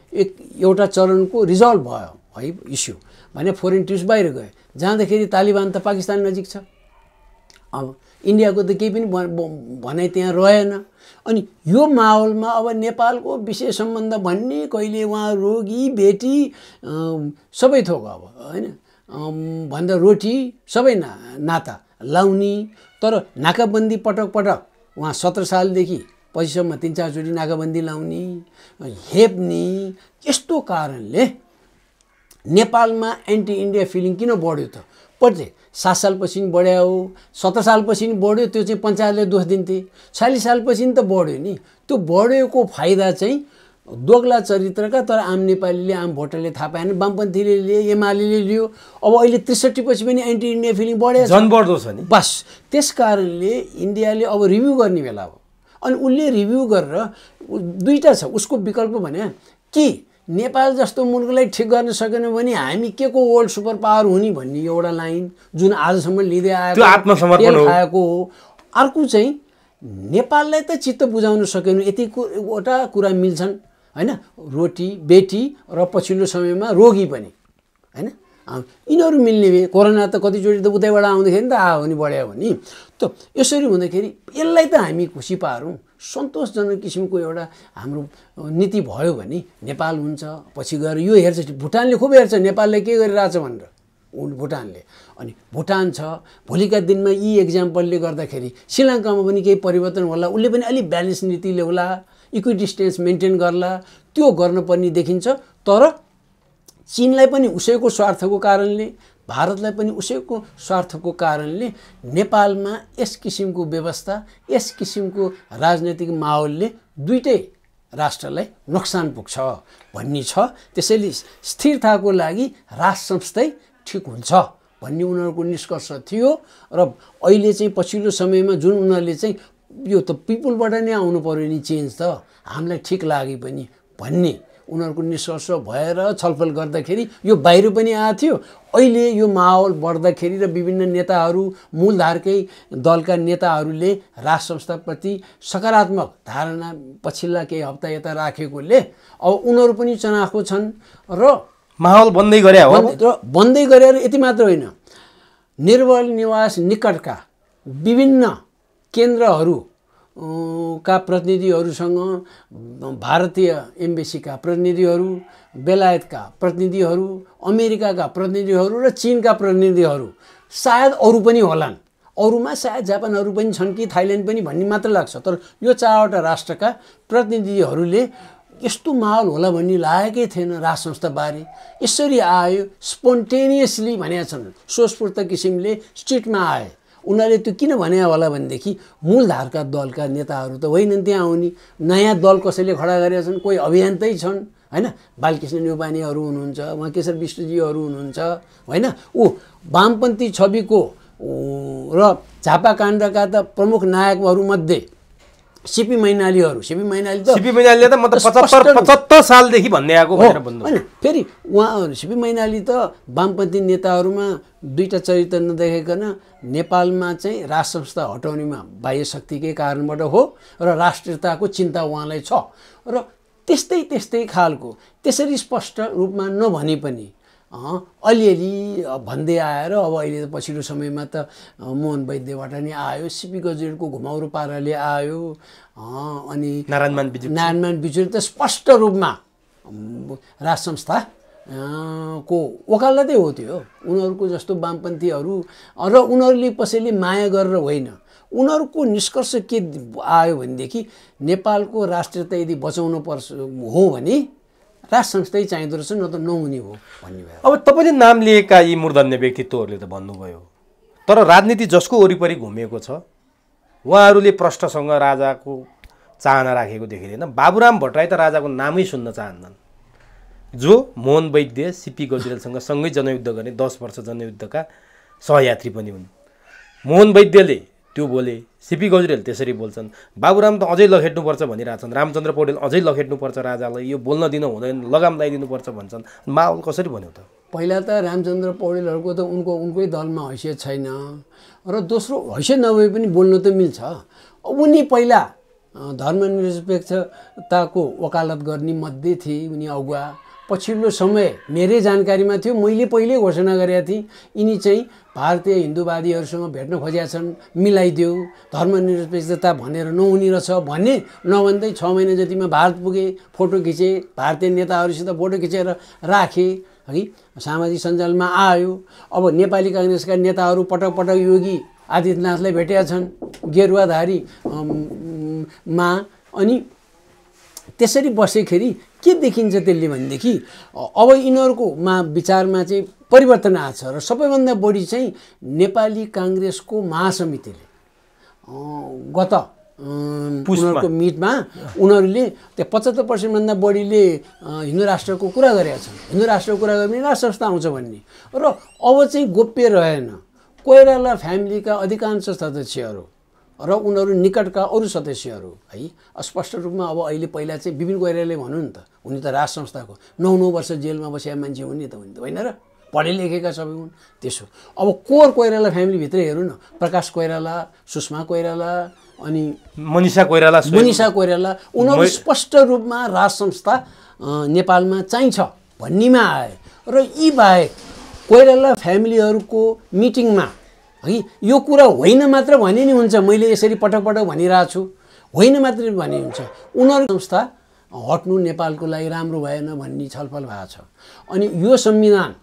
एउटा चरणको रिजल्भ भयो है इस्यु भने फोरेन ट्रुप्स बाहिर गए, जाँदाखेरि तालिबान त पाकिस्तान नजिक छ। अब इन्डियाको त केही पनि भनाइ त्यहाँ रहेन। अनि यो माहौलमा अब नेपालको विशेष सम्बन्ध भन्ने कहिले उहाँ रोगी बेटी सबै थोक अब होइन भन्दा रोटी सबै नाता लाउने। तर नाकाबन्दी पटक उहाँ 17 सालदेखि पछिसम्म 3-4 चोटि नाकाबन्दी लाउने, हेप्ने। यस्तो कारणले नेपालमा एन्टी इन्डिया फिलिङ किन बढ्यो त? प्रत्येक 7 सालपछि नि बढ्या हो, 17 सालपछि नि बढ्यो, त्यो चाहिँ पञ्चायतले दोष दिन्थे। 46 सालपछि नि त बढ्यो नि। त्यो बढेको फाइदा चाहिँ दोग्ला चरित्रका तर आम नेपालीले, आम भोटरले थाहा पाएन। वामपन्थीले लिए, एमाले लियो। अब अहिले 63 पछि पनि एन्टी इन्डिया फिलिङ बढेको छ, जनबढ्दो छ नि। बस त्यस कारणले इन्डियाले अब रिभ्यू गर्ने बेला हो। अनि उसले रिभ्यू गरेर दुईटा छ उसको विकल्प भने कि नेपाल जस्तो मुलुकलाई ठिक गर्न सकेन भने हामी के को वर्ल्ड सुपर पावर हुने भन्ने एउटा लाइन जुन आजसम्म लिँदै आएको, त्यो आत्मसमर्पण हो। अर्को चाहिँ नेपाललाई त चित्त बुझाउन सकेन, यतिवटा कुरा मिल्छन् हैन, रोटी बेटी र पछिल्लो समयमा रोगी पनि हैन, यिनीहरू मिल्ने भए कोरोना त कतिचोटि त उतैबाट आउँदाखेरि नि त आयो भने बढ्यो भने। त यसरी हुँदाखेरि यसलाई त हामी खुसी पारौँ, सन्तोषजनक किसिमको एउटा हाम्रो नीति भयो भने नेपाल हुन्छ। पछि गएर यो हेर्छ, भुटानले खुब हेर्छ नेपालले के गरिरहेछ भनेर, भुटानले। अनि भुटान छ, भोलिका दिनमा यी एक्जाम्पलले गर्दाखेरि श्रीलङ्कामा पनि केही परिवर्तन होला, उसले पनि अलिक ब्यालेन्स नीति ल्याउला, इक्विडिस्टेन्स मेन्टेन गर्ला, त्यो गर्नुपर्ने देखिन्छ। तर चीनलाई पनि उसैको स्वार्थको कारणले, भारतलाई पनि उसैको स्वार्थको कारणले नेपालमा यस किसिमको व्यवस्था, यस किसिमको राजनैतिक माहौलले दुईटै राष्ट्रलाई नोक्सान पुग्छ भन्ने छ। त्यसैले स्थिरताको लागि राष्ट्र संस्थै ठिक हुन्छ भन्ने उनीहरूको निष्कर्ष थियो। र अहिले चाहिँ पछिल्लो समयमा जुन उनीहरूले चाहिँ यो त पिपुलबाट नै आउनु पर्यो नि चेन्ज त, हामीलाई ठिक लागे पनि भन्ने उनीहरूको निष्कर्ष भएर छलफल गर्दाखेरि यो बाहिर पनि आएको थियो। अहिले यो माहौल बढ्दाखेरि र विभिन्न नेताहरू, मूलधारकै दलका नेताहरूले राष्ट्र संस्थाप्रति सकारात्मक धारणा पछिल्ला केही हप्ता यता राखेकोले अब उनीहरू पनि चनाखो छन् र माहौल बन्दै गरे हो। बन्दै गरेर यति मात्र होइन, निर्मल निवास निकटका विभिन्न केन्द्रहरू का प्रतिनिधिहरूसँग भारतीय एम्बेसीका प्रतिनिधिहरू, बेलायतका प्रतिनिधिहरू, अमेरिकाका प्रतिनिधिहरू र चीनका प्रतिनिधिहरू, सायद अरू पनि होलान्, अरूमा सायद जापानहरू पनि छन् कि थाइल्यान्ड पनि भन्ने मात्र लाग्छ। तर यो 4वटा राष्ट्रका प्रतिनिधिहरूले यस्तो माहौल होला भन्ने लागेकै थिएन राष्ट्र संस्थाबारे। यसरी आयो, स्पोन्टेनियसली भनेका छन्, स्वस्फूर्त किसिमले स्ट्रिटमा आए। उनीहरूले त्यो किन भने होला भनेदेखि मूलधारका दलका नेताहरू त होइनन् त्यहाँ आउने, नयाँ दल कसैले खडा गरेका छन्, कोही अभियन्तै छन् हैन, बालकृष्ण न्यौपानेहरू हुनुहुन्छ, उहाँ केशर विष्टजीहरू हुनुहुन्छ हैन, ऊ वामपन्थी छविको र झापा काण्डका त प्रमुख नायकहरूमध्ये सिपी मैनालीले त म त 75 सालदेखि भन्दै आएको भनेर भन्नु हैन। फेरि उहाँहरू सिपी मैनाली त वामपन्थी नेताहरूमा दुईटा चरित्र नदेखेकन नेपालमा चाहिँ राष्ट्र संस्था हटाउनेमा बाह्य शक्तिकै कारणबाट हो र राष्ट्रियताको चिन्ता उहाँलाई छ र त्यस्तै खालको, त्यसरी स्पष्ट रूपमा नभने पनि अलिअलि भन्दै आएर अब अहिले त पछिल्लो समयमा त मोहन वैद्यबाट नि आयो, सिपी गजुरेलको घुमाउरो पाराले आयो, अनि नारायणमान बिजुली त स्पष्ट रूपमा राष्ट्र संस्था को वकालतै हो त्यो। उनीहरूको जस्तो वामपन्थीहरू र उनीहरूले कसैले माया गरेर होइन, उनीहरूको निष्कर्ष के आयो भनेदेखि नेपालको राष्ट्रियता यदि बचाउनु पर्छ हो भने राष्ट्र संस्थै चाहिँदो रहेछ, न त नहुने हो भन्ने भयो। अब तपाईँले नाम लिएका यी मूर्धन्य व्यक्तित्वहरूले त भन्नुभयो, तर राजनीति जसको वरिपरि घुमेको छ उहाँहरूले प्रष्टसँग राजाको चाहना राखेको देखिँदैन। बाबुराम भट्टराई त राजाको नामै सुन्न चाहन्नन्, जो मोहन वैद्य, सिपी गजुरेलसँग सँगै जनयुद्ध गर्ने 10 वर्ष जनयुद्धका सहयात्री पनि हुन्। मोहन वैद्यले त्यो बोले, सिपी गजुरेल त्यसरी बोल्छन्, बाबुराम त अझै लखेट्नुपर्छ भनिरहेछन्, रामचन्द्र पौडेल अझै लखेट्नुपर्छ राजालाई, यो बोल्न दिन हुँदैन, लगाम लगाइदिनुपर्छ भन्छन्। माहौल कसरी भन्यो त? पहिला त रामचन्द्र पौडेलहरूको त उनकै दलमा हैसियत छैन र दोस्रो हैसियत नभए पनि बोल्नु त मिल्छ। उनी पहिला धर्मनिरपेक्षताको वकालत गर्ने मध्ये थिए, उनी अगुवा। पछिल्लो समय मेरै जानकारीमा थियो, मैले पहिल्यै घोषणा गरेका थिएँ, यिनी चाहिँ भारतीय हिन्दूवादीहरूसँग भेट्न खोजेका छन्, मिलाइदेऊ, धर्मनिरपेक्षता भनेर नहुने रहेछ भने नभन्दै 6 महिना जतिमा भारत पुगे, फोटो खिचे, भारतीय नेताहरूसित फोटो खिचेर राखे है, सामाजिक सञ्जालमा आयो। अब नेपाली काङ्ग्रेसका नेताहरू पटक पटक योगी आदित्यनाथलाई भेटेका छन् गेरुवाधारी मा, अनि त्यसरी बसेखेरि के देखिन्छ त्यसले भनेदेखि अब यिनीहरूकोमा विचारमा चाहिँ परिवर्तन आएको छ र सबैभन्दा बढी चाहिँ नेपाली काङ्ग्रेसको महासमितिले गत उनीहरूको मिटमा उनीहरूले त्यो 75% बढीले हिन्दू राष्ट्रको कुरा गरेका छन्। हिन्दू राष्ट्रको कुरा गरे भने राष्ट्र संस्था आउँछ भन्ने र अब चाहिँ गोप्य रहेन। कोइराला फ्यामिलीका अधिकांश सदस्यहरू र उनीहरू निकटका अरू सदस्यहरू है स्पष्ट रूपमा अब अहिले पहिला चाहिँ विपिन कोइरालाले भन्नु नि त उनी त राष्ट्र संस्थाको 9 वर्ष जेलमा बसेका मान्छे हुन् नि त होइन र पढे लेखेका सबै हुन्। त्यसो अब कोर कोइराला फ्यामिलीभित्र हेरौँ न, प्रकाश कोइराला, सुषमा कोइराला अनि मनिषा कोइराला उनीहरू स्पष्ट रूपमा राज संस्था नेपालमा चाहिन्छ भन्नेमा आए र यी बाहेक कोइराला फ्यामिलीहरूको मिटिङमा है यो कुरा होइन मात्र भने नि हुन्छ, मैले यसरी पटक पटक भनिरहेको छु, होइन मात्र भने हुन्छ, उनीहरू संस्था हट्नु नेपालको लागि राम्रो भएन भन्ने छलफल भएको छ। अनि यो संविधान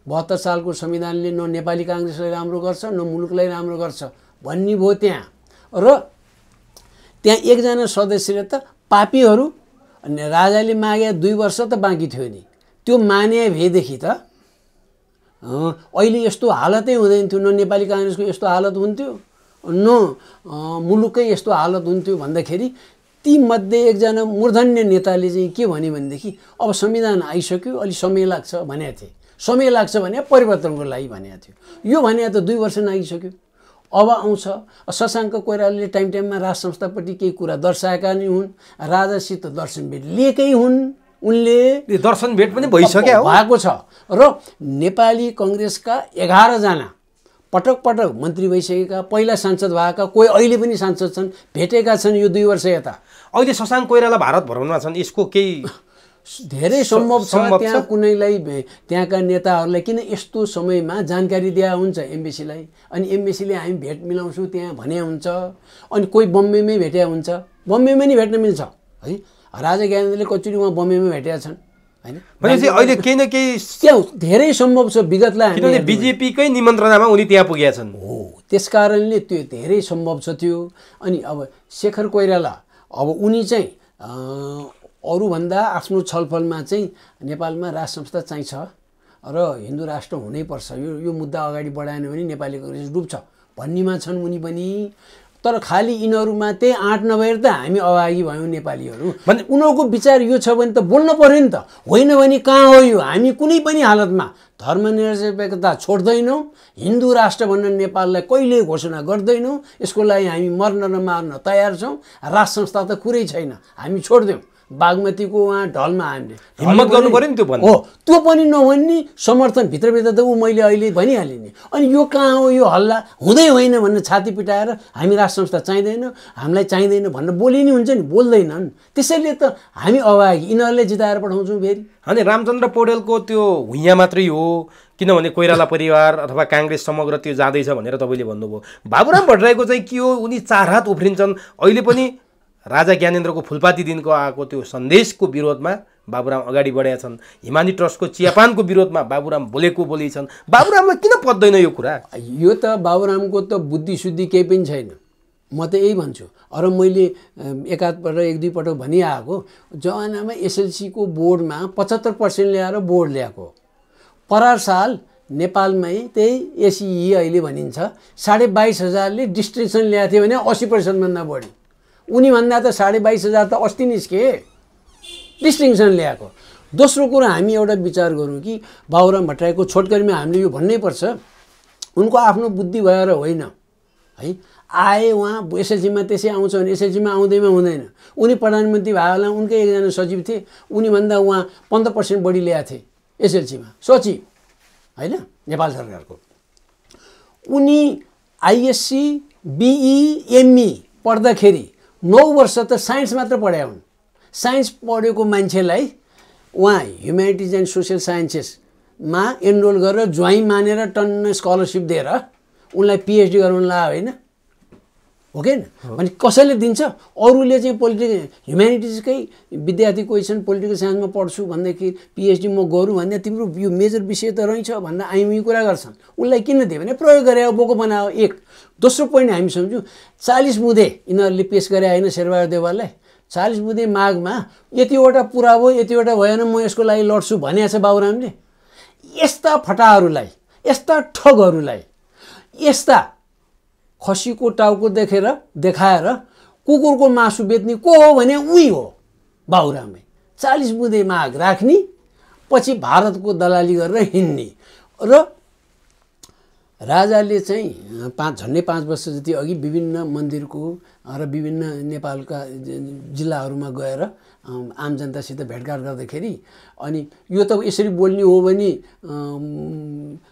72 सालको संविधानले न नेपाली काङ्ग्रेसलाई राम्रो गर्छ न मुलुकलाई राम्रो गर्छ भन्ने भयो त्यहाँ। र त्यहाँ एकजना सदस्यले त पापीहरू अनि राजाले मागे 2 वर्ष त बाँकी थियो नि, त्यो माने भएदेखि त अहिले यस्तो हालतै हुँदैन थियो, न नेपाली काङ्ग्रेसको यस्तो हालत हुन्थ्यो न मुलुकै यस्तो हालत हुन्थ्यो भन्दाखेरि ती मध्ये एकजना मूर्धन्य नेताले चाहिँ के भने भनेदेखि अब संविधान आइसक्यो, अलि समय लाग्छ भनेको थिए। समय लाग्छ भने परिवर्तनको लागि भनेको थियो। यो भने त 2 वर्ष नागिसक्यो, अब आउँछ। शशाङ्क कोइरालाले टाइममा राज संस्थापट्टि केही कुरा दर्शाएका नै हुन्, राजासित दर्शन भेट लिएकै हुन्, उनले दर्शन भेट पनि भइसक्यो भएको छ। र नेपाली कङ्ग्रेसका 11 जना पटक पटक मन्त्री भइसकेका, पहिला सांसद भएका, कोही अहिले पनि सांसद छन्, भेटेका छन् यो 2 वर्ष यता। अहिले शशाङ्क कोइराला भारत भ्रमणमा छन्, यसको केही धेरै सम्भव छ त्यहाँ कुनैलाई त्यहाँका नेताहरूलाई किन यस्तो समयमा जानकारी दिया हुन्छ एम्बेसीलाई, अनि एम्बेसीले हामी भेट मिलाउँछौँ त्यहाँ भने हुन्छ। अनि कोही बम्बईमै भेट्या हुन्छ, बम्बईमा नि भेट्न मिल्छ है, राजा ज्ञानेन्द्रले कचुरी उहाँ बम्बईमा भेटेका छन् होइन। भनेपछि अहिले केही न केही त्यहाँ धेरै सम्भव छ विगतलाई, किनभने बिजेपीकै निमन्त्रणामा उनी त्यहाँ पुगेका छन् हो, त्यसकारणले त्यो धेरै सम्भव छ त्यो। अनि अब शेखर कोइराला अब उनी चाहिँ अरूभन्दा आफ्नो छलफलमा चाहिँ नेपालमा राज संस्था चाहिन्छ र हिन्दू राष्ट्र हुनैपर्छ, यो मुद्दा अगाडि बढाएन भने नेपाली काङ्ग्रेस डुब्छ भन्नेमा छन् उनी पनि। तर खालि यिनीहरूमा त्यही आँट नभएर त हामी अभागी भयौँ नेपालीहरू भने उनीहरूको विचार यो छ भने त बोल्न पर्यो नि त, होइन भने कहाँ हो यो। हामी कुनै पनि हालतमा धर्मनिरपेक्षता छोड्दैनौँ, हिन्दू राष्ट्र भनेर नेपाललाई कहिल्यै घोषणा गर्दैनौँ, यसको लागि हामी मर्न र मार्न तयार छौँ। राज संस्था त कुरै छैन, हामी छोड्दैनौँ। बागमतीको उहाँ ढलमा हामीले हिम्मत गर्नु पर्यो नि त्यो भन्नु हो, त्यो पनि नभन्ने समर्थन भित्रभित्र त ऊ मैले अहिले भनिहालेँ नि। अनि यो कहाँ हो यो हल्ला हुँदै होइन भनेर छाती पिटाएर हामी राज संस्था चाहिँदैन, हामीलाई चाहिँदैन भनेर बोली नि हुन्छ नि, बोल्दैनन्। त्यसैले त हामी अभागी, यिनीहरूले जिताएर पठाउँछौँ फेरि। अनि रामचन्द्र पौडेलको त्यो भुइँया मात्रै हो, किनभने कोइराला परिवार अथवा काङ्ग्रेस समग्र त्यो जाँदैछ भनेर तपाईँले भन्नुभयो। बाबुराम भट्टराईको चाहिँ के हो, उनी 4 हात उफ्रिन्छन्। अहिले पनि राजा ज्ञानेन्द्रको फुलपाती दिनको आएको त्यो सन्देशको विरोधमा बाबुराम अगाडि बढेका छन्, हिमानी ट्रस्टको चियापानको विरोधमा बाबुराम बोलेको बोली छन्। बाबुरामलाई किन पत्दैन यो कुरा? यो त बाबुरामको त बुद्धि शुद्धि केही पनि छैन, म त यही भन्छु। अरू मैले एकाधपल्ट 1-2 पटक भनिआएको, जमानामा एसएलसीको बोर्डमा 75% ल्याएर बोर्ड ल्याएको, परार साल नेपालमै त्यही एसई अहिले भनिन्छ 22,500ले डिस्टिङसन ल्याएको थियो भने 80% भन्दा बढी। उनी भन्दा त 22,500 त अस्ति निस्के डिस्टिङसन ल्याएको। दोस्रो कुरा हामी एउटा विचार गरौँ कि बाबुराम भट्टराईको छोटकरीमा हामीले यो भन्नै पर्छ, उनको आफ्नो बुद्धि भएर होइन है। आए उहाँ एसएलसीमा त्यसै आउँछ भने एसएलसीमा आउँदैमा हुँदैन। उनी प्रधानमन्त्री भएको बेला उनकै एकजना सचिव थिए, उनी भन्दा उहाँ 15% बढी ल्याएको थिए एसएलसीमा सचिव होइन नेपाल सरकारको। उनी आइएससी बिई एमई पढ्दाखेरि 9 वर्ष त साइन्स मात्र पढाए हुन्। साइन्स पढेको मान्छेलाई उहाँ ह्युम्यानिटिज एन्ड सोसियल साइन्सेसमा एनरोल गरेर ज्वाइँ मानेर टन्न स्कलरसिप दिएर उनलाई पिएचडी गराउनु लाग्यो होइन, हो कि भने कसैले दिन्छ? अरूले चाहिँ पोलिटिकल ह्युम्यानिटिजकै विद्यार्थी कोही छन् पोलिटिकल साइन्समा पढ्छु भन्दाखेरि पिएचडी म गरौँ भन्दा तिम्रो यो मेजर विषय त रहेछ भन्दा आइमी कुरा गर्छन्। उनलाई किन दियो भने प्रयोग गरे बोको बनायो। एक दोस्रो पोइन्ट हामी सम्झौँ, 40 मुदे यिनीहरूले पेस गरे होइन शेरबहादुर देउवालाई, 40 बुँदे मागमा यतिवटा पुरा भयो, यतिवटा भएन, म यसको लागि लड्छु भनेको छ बाबुरामले। यस्ता फटाहरूलाई, यस्ता ठगहरूलाई, यस्ता खसीको टाउको देखाएर कुकुरको मासु बेच्ने को हो भने उही हो बाबुरामै। 40 बुँदे माग राख्ने, पछि भारतको दलाली गरेर हिँड्ने। र राजाले चाहिँ झन्डै 5 वर्ष जति अघि विभिन्न मन्दिरको र विभिन्न नेपालका जिल्लाहरूमा गएर आम जनतासित भेटघाट गर्दाखेरि अनि यो त यसरी बोल्ने हो भने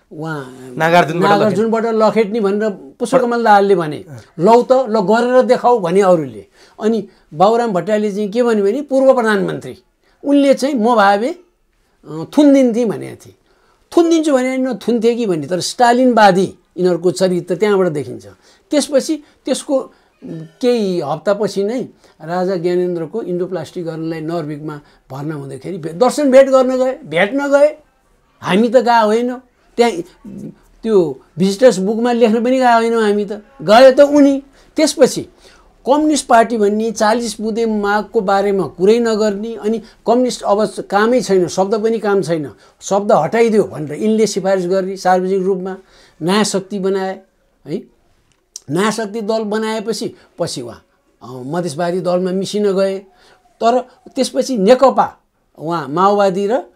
उहाँ नागार्जुनबाट लखेट्ने भनेर पुष्पकमल दाहालले भने, लौ त ल गरेर देखाऊ भने अरूले। अनि बाबुराम भट्टराईले चाहिँ के भन्यो भने पूर्व प्रधानमन्त्री उनले चाहिँ म भावे थुनिदिन्थे भनेको थिए। थुनिदिन्छु भने नथुन्थे कि भन्ने, तर स्टालिनवादी यिनीहरूको चरित्र त्यहाँबाट देखिन्छ। त्यसपछि त्यसको केही हप्तापछि नै राजा ज्ञानेन्द्रको इन्डोप्लास्टी गर्नलाई नर्वेमा भर्ना हुँदाखेरि दर्शन भेट गर्न गए, भेट्न गए। हामी त गए होइनौँ, त्यहाँ त्यो भिजिटर्स बुकमा लेख्न पनि गए होइनौँ, हामी त गए त उनी। त्यसपछि कम्युनिस्ट पार्टी भन्ने 40 बुँदे मागको बारेमा कुरै नगर्ने, अनि कम्युनिस्ट अब कामै छैन, शब्द पनि काम छैन, शब्द हटाइदियो भनेर यिनले सिफारिस गर्ने सार्वजनिक रूपमा नयाँ शक्ति बनाए है। नयाँ शक्ति दल बनाएपछि उहाँ मधेसवादी दलमा मिसिन गए। तर त्यसपछि नेकपा उहाँ माओवादी र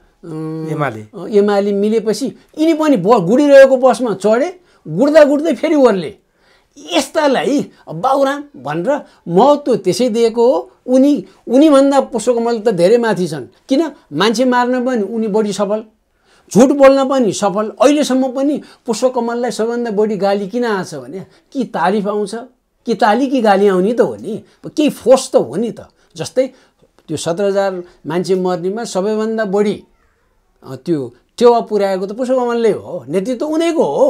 एमाले मिलेपछि यिनी पनि गुडिरहेको बसमा चढे, गुड्दै फेरि ओर्ले। यस्तालाई बाबुराम भनेर महत्त्व त्यसै दिएको हो। उनीभन्दा पुष्पकमल त धेरै माथि छन्, किन मान्छे मार्न पनि उनी बढी सफल, झुट बोल्न पनि सफल। अहिलेसम्म पनि पुष्पकमललाई सबभन्दा बढी गाली किन आछ भने कि तारिफ आउँछ, कि ताली कि गाली आउने त हो नि, केही फोर्स त हो नि त। जस्तै त्यो 17,000 मान्छे मर्नेमा सबैभन्दा बढी त्यो टेवा पुर्याएको त पुष्पकमलले हो, नेतृत्व उनीको हो।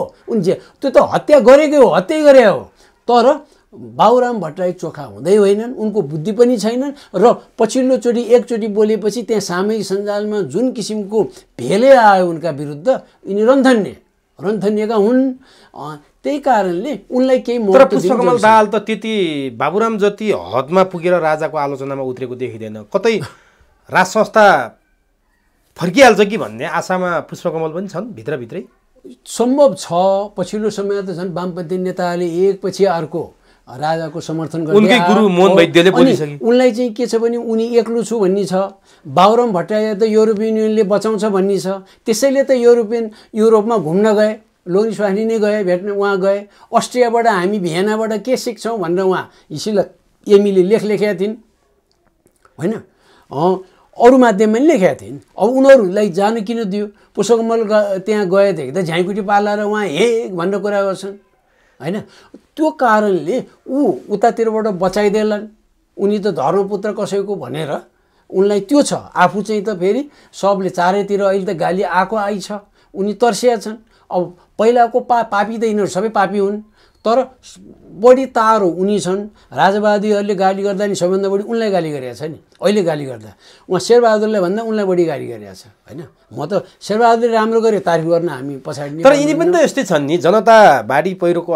त्यो त हत्या गरेकै हो, हत्या गरे हो। तर बाबुराम भट्टराई चोखा हुँदै होइनन्, उनको बुद्धि पनि छैनन्। र पछिल्लोचोटि एकचोटि बोलेपछि त्यहाँ सामूहिक सञ्जालमा जुन किसिमको भेले आयो उनका विरुद्ध, यिनी रन्थनिएका हुन्। त्यही कारणले उनलाई केही तर पुष्पकमल दाहाल त त्यति बाबुराम जति हदमा पुगेर राजाको आलोचनामा उत्रेको देखिँदैन। कतै राज संस्था फर्किहाल्छ कि भन्ने आशामा पुष्पकमल पनि छन् भित्रभित्रै। सम्भव छ। पछिल्लो समय त झन् वामपन्थी नेताले एकपछि अर्को राजाको समर्थन गर्दै उनकै गुरु मोहन वैद्यले बोलिसके। उनलाई चाहिँ के छ भने उनी एक्लो छु भन्ने छ। बाबुराम भट्टराईले त युरोपियन युनियनले बचाउँछ भन्ने छ। त्यसैले त युरोपमा घुम्न गए, लोनी स्वास्नी नै गए, भेट्न उहाँ गए। अस्ट्रियाबाट हामी भियनाबाट के सिक्छौँ भनेर उहाँ हिसिल एमीले लेखेका थिइन् होइन, अरू माध्यममा पनि लेखेका थिइन्। अब उनीहरूलाई जान किन दियो? पुष्पकमल त्यहाँ गएदेखि त झाइकुटी पालाएर उहाँ हे भनेर कुरा गर्छन् होइन। त्यो कारणले उतातिरबाट बचाइदेलान्। उनी त धर्मपुत्र कसैको भनेर उनलाई त्यो छ। आफू चाहिँ त फेरि सबले चारैतिर अहिले त गाली आई छ, उनी तर्सिया छन्। अब पहिलाको पापी त यिनीहरू सबै पापी हुन्, तर बढी तारो उनी छन्। राजावादीहरूले गाली गर्दा नि सबैभन्दा बढी उनलाई गाली गरेको छ नि। अहिले गाली गर्दा उहाँ शेरबहादुरलाई भन्दा उनलाई बढी गाली गरेको छ होइन। म त शेरबहादुरले राम्रो गरे तारिफ गर्न हामी पछाडि। तर यिनी पनि त यस्तै छन् नि, जनता बाढी पहिरोको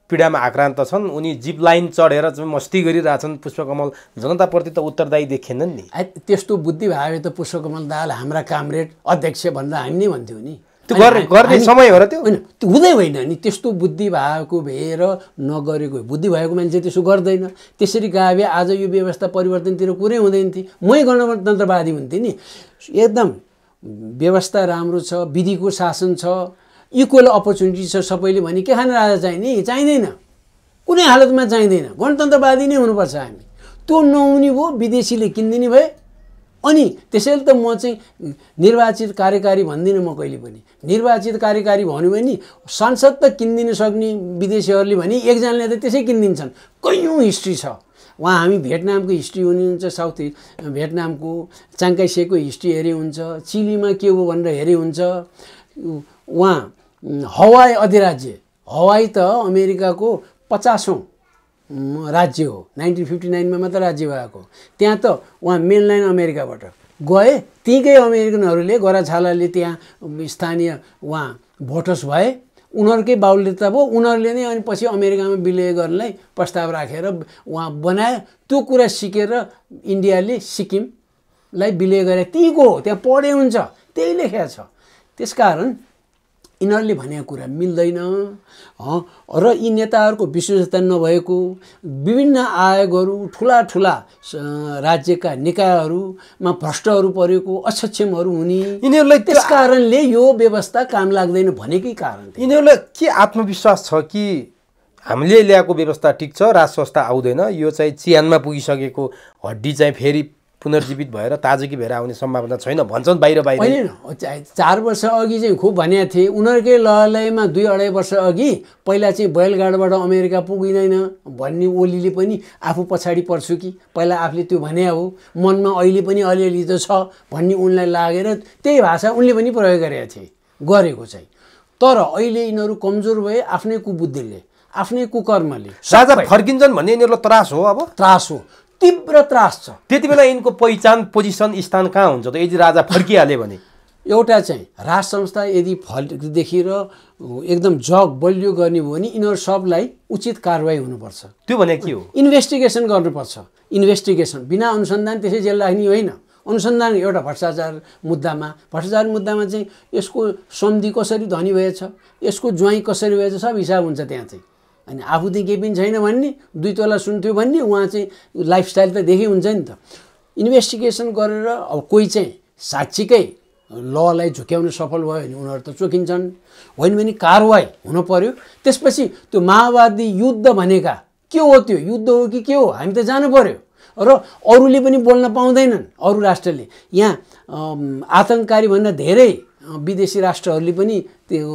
पीडामा आक्रान्त छन्। उनी जिप लाइन चढेर चाहिँ मस्ती गरिरहेछन्। पुष्पकमल जनताप्रति त उत्तरदायी देखिएनन् नि। त्यस्तो बुद्धि भए त पुष्पकमल दाहाल हाम्रा कामरेड अध्यक्ष भनेर हामी नै भन्थ्यौँ नि। गर्ने समय हो र त्यो होइन, त्यो हुँदै होइन नि। त्यस्तो बुद्धि भएको भएर नगरेको, बुद्धि भएको मान्छे त्यसो गर्दैन। त्यसरी गए भए आज यो व्यवस्था परिवर्तनतिर कुरै हुँदैन थियो। मै गणतन्त्रवादी हुन्थेँ नि। एकदम व्यवस्था राम्रो छ, विधिको शासन छ, इक्वल अपर्च्युनिटी छ सबैले भने के खान राजा चाहिने? चाहिँदैन, कुनै हालतमा चाहिँदैन। गणतन्त्रवादी नै हुनुपर्छ हामी। त्यो नहुने भयो, विदेशीले किनिदिने भए। अनि त्यसैले त म चाहिँ निर्वाचित कार्यकारी भन्दिनँ। म कहिले पनि निर्वाचित कार्यकारी भन्यो भने सांसद त किनिदिन सक्ने विदेशीहरूले भने एकजनाले त त्यसै किनिदिन्छन्। कैयौँ हिस्ट्री छ वहाँ। हामी भियतनामको हिस्ट्री हुनुहुन्छ, साउथ भियतनामको चाङकाइसेको हिस्ट्री हेरे हुन्छ, चिलीमा के हो भनेर हेरे हुन्छ। उहाँ हवाई अधिराज्य, हवाई त अमेरिकाको 50औँ राज्य हो। 1959 मात्र राज्य भएको। त्यहाँ त उहाँ मेनलाइन अमेरिकाबाट गए। त्यहीँकै अमेरिकनहरूले गोराछालाले त्यहाँ स्थानीय उहाँ भोटर्स भए। उनीहरूकै बाहुल्यता भयो। उनीहरूले नै अनि पछि अमेरिकामा विलय गर्नलाई प्रस्ताव राखेर उहाँ बनाए। त्यो कुरा सिकेर इन्डियाले सिक्किमलाई विलय गरे। त्यहीँको हो, त्यहाँ पढे हुन्छ, त्यही लेखेको छ। त्यसकारण यिनीहरूले भनेको कुरा मिल्दैन र यी नेताहरूको विश्वसनीयता नभएको, विभिन्न आयोगहरू, ठुला ठुला राज्यका निकायहरूमा भ्रष्टहरू परेको, असक्षमहरू हुने, यिनीहरूलाई त्यस कारणले यो व्यवस्था काम लाग्दैन भनेकै कारण। यिनीहरूलाई के आत्मविश्वास छ कि हामीले ल्याएको व्यवस्था ठिक छ, राज संस्था आउँदैन, यो चाहिँ चिहानमा पुगिसकेको हड्डी चाहिँ फेरि पुनर्जीवित भएर ताजगी भएर आउने सम्भावना छैन भन्छन् बाहिर बाहिर? होइन, 4 वर्ष अघि चाहिँ खुब भनेको थिए। उनीहरूकै लहलैमा 2-2.5 वर्ष अघि पहिला चाहिँ बैलगाडबाट अमेरिका पुगिँदैन भन्ने ओलीले पनि आफू पछाडि पर्छु कि पहिला आफूले त्यो भने हो, मनमा अहिले पनि अलिअलि त छ भन्ने उनलाई लागेर त्यही भाषा उनले पनि प्रयोग गरेका थिए, गरेको चाहिँ। तर अहिले यिनीहरू कमजोर भए आफ्नै कुबुद्धिले, आफ्नै कुकर्मले। राजा फर्किन्छन् भन्ने यिनीहरूलाई त्रास हो, अब त्रास हो, तीव्र त्रास छ। त्यति बेला यिनको पहिचान, पोजिसन, स्थान कहाँ हुन्छ त यदि राजा फर्किहाले भने? एउटा चाहिँ राज संस्था यदि फल्केदेखि र एकदम जग बलियो गर्ने भयो भने यिनीहरू सबलाई उचित कारवाही हुनुपर्छ। त्यो भने के हो? इन्भेस्टिगेसन गर्नुपर्छ। इन्भेस्टिगेसन बिना अनुसन्धान त्यसै जेल लाग्ने होइन। अनुसन्धान एउटा भ्रष्टाचार मुद्दामा चाहिँ यसको सम्धि कसरी धनी भएछ, यसको ज्वाइँ कसरी भएछ, सब हिसाब हुन्छ त्यहाँ चाहिँ। अनि आफू चाहिँ केही पनि छैन भन्ने, 2 तोला सुन्थ्यो भन्ने, उहाँ चाहिँ लाइफस्टाइल त देखै हुन्छ नि त। इन्भेस्टिगेसन गरेर अब कोही चाहिँ साँच्चीकै ललाई झुक्याउन सफल भयो भने उनीहरू त चोकिन्छन्, होइन भने कारवाही हुन पर्यो। त्यसपछि त्यो माओवादी युद्ध भनेका के हो, त्यो युद्ध हो कि के हो हामी त जानु पर्यो। र अरूले पनि बोल्न पाउँदैनन्, अरू राष्ट्रले। यहाँ आतङ्ककारी भन्दा धेरै विदेशी राष्ट्रहरूले पनि त्यो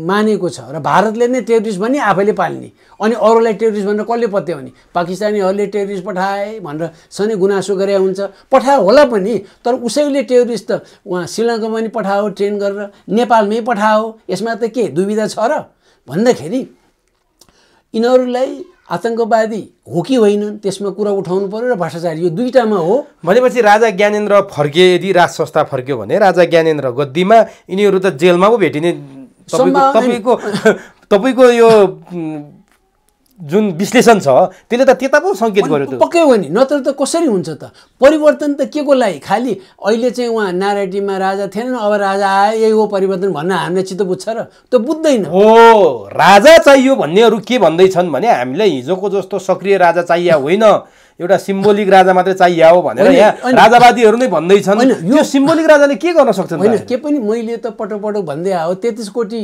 मानेको छ र भारतले नै टेररिस्ट भन्ने आफैले पाल्ने, अनि अरूलाई टेररिस्ट भनेर कसले पत्याउने? पाकिस्तानीहरूले टेररिस्ट पठाए भनेर सधैँ गुनासो गरे हुन्छ, पठायो होला पनि, तर उसैले टेररिस्ट त उहाँ श्रीलङ्कामा पनि पठायो ट्रेन गरेर, नेपालमै पठायो, यसमा त के दुविधा छ र भन्दाखेरि यिनीहरूलाई आतङ्कवादी हो कि होइन त्यसमा कुरा उठाउनु पर्यो र भ्रष्टाचार, यो दुईटामा हो। भनेपछि राजा ज्ञानेन्द्र फर्के, यदि राज संस्था फर्क्यो भने राजा ज्ञानेन्द्र गद्दीमा यिनीहरू त जेलमा पो भेटिने तपाईँको यो जुन विश्लेषण छ त्यसले त त्यता पो सङ्केत गर्यो। पक्कै हो नि, नत्र त कसरी हुन्छ त? परिवर्तन त के को लागि? खालि अहिले चाहिँ उहाँ नारेटिभमा राजा थिएन, अब राजा आयो यही हो परिवर्तन भन्न हामीले चित्त बुझ्छ र? त्यो बुझ्दैन। हो, राजा चाहियो भन्नेहरू के भन्दैछन् भने हामीलाई हिजोको जस्तो सक्रिय राजा चाहिए होइन, एउटा सिम्बोलिक राजा मात्रै चाहिए हो भनेर यहाँ राजावादीहरू नै भन्दैछन्। यो सिम्बोलिक राजाले के गर्न सक्छन्? होइन, के पनि मैले त पटक भन्दै आयो, 33 कोटी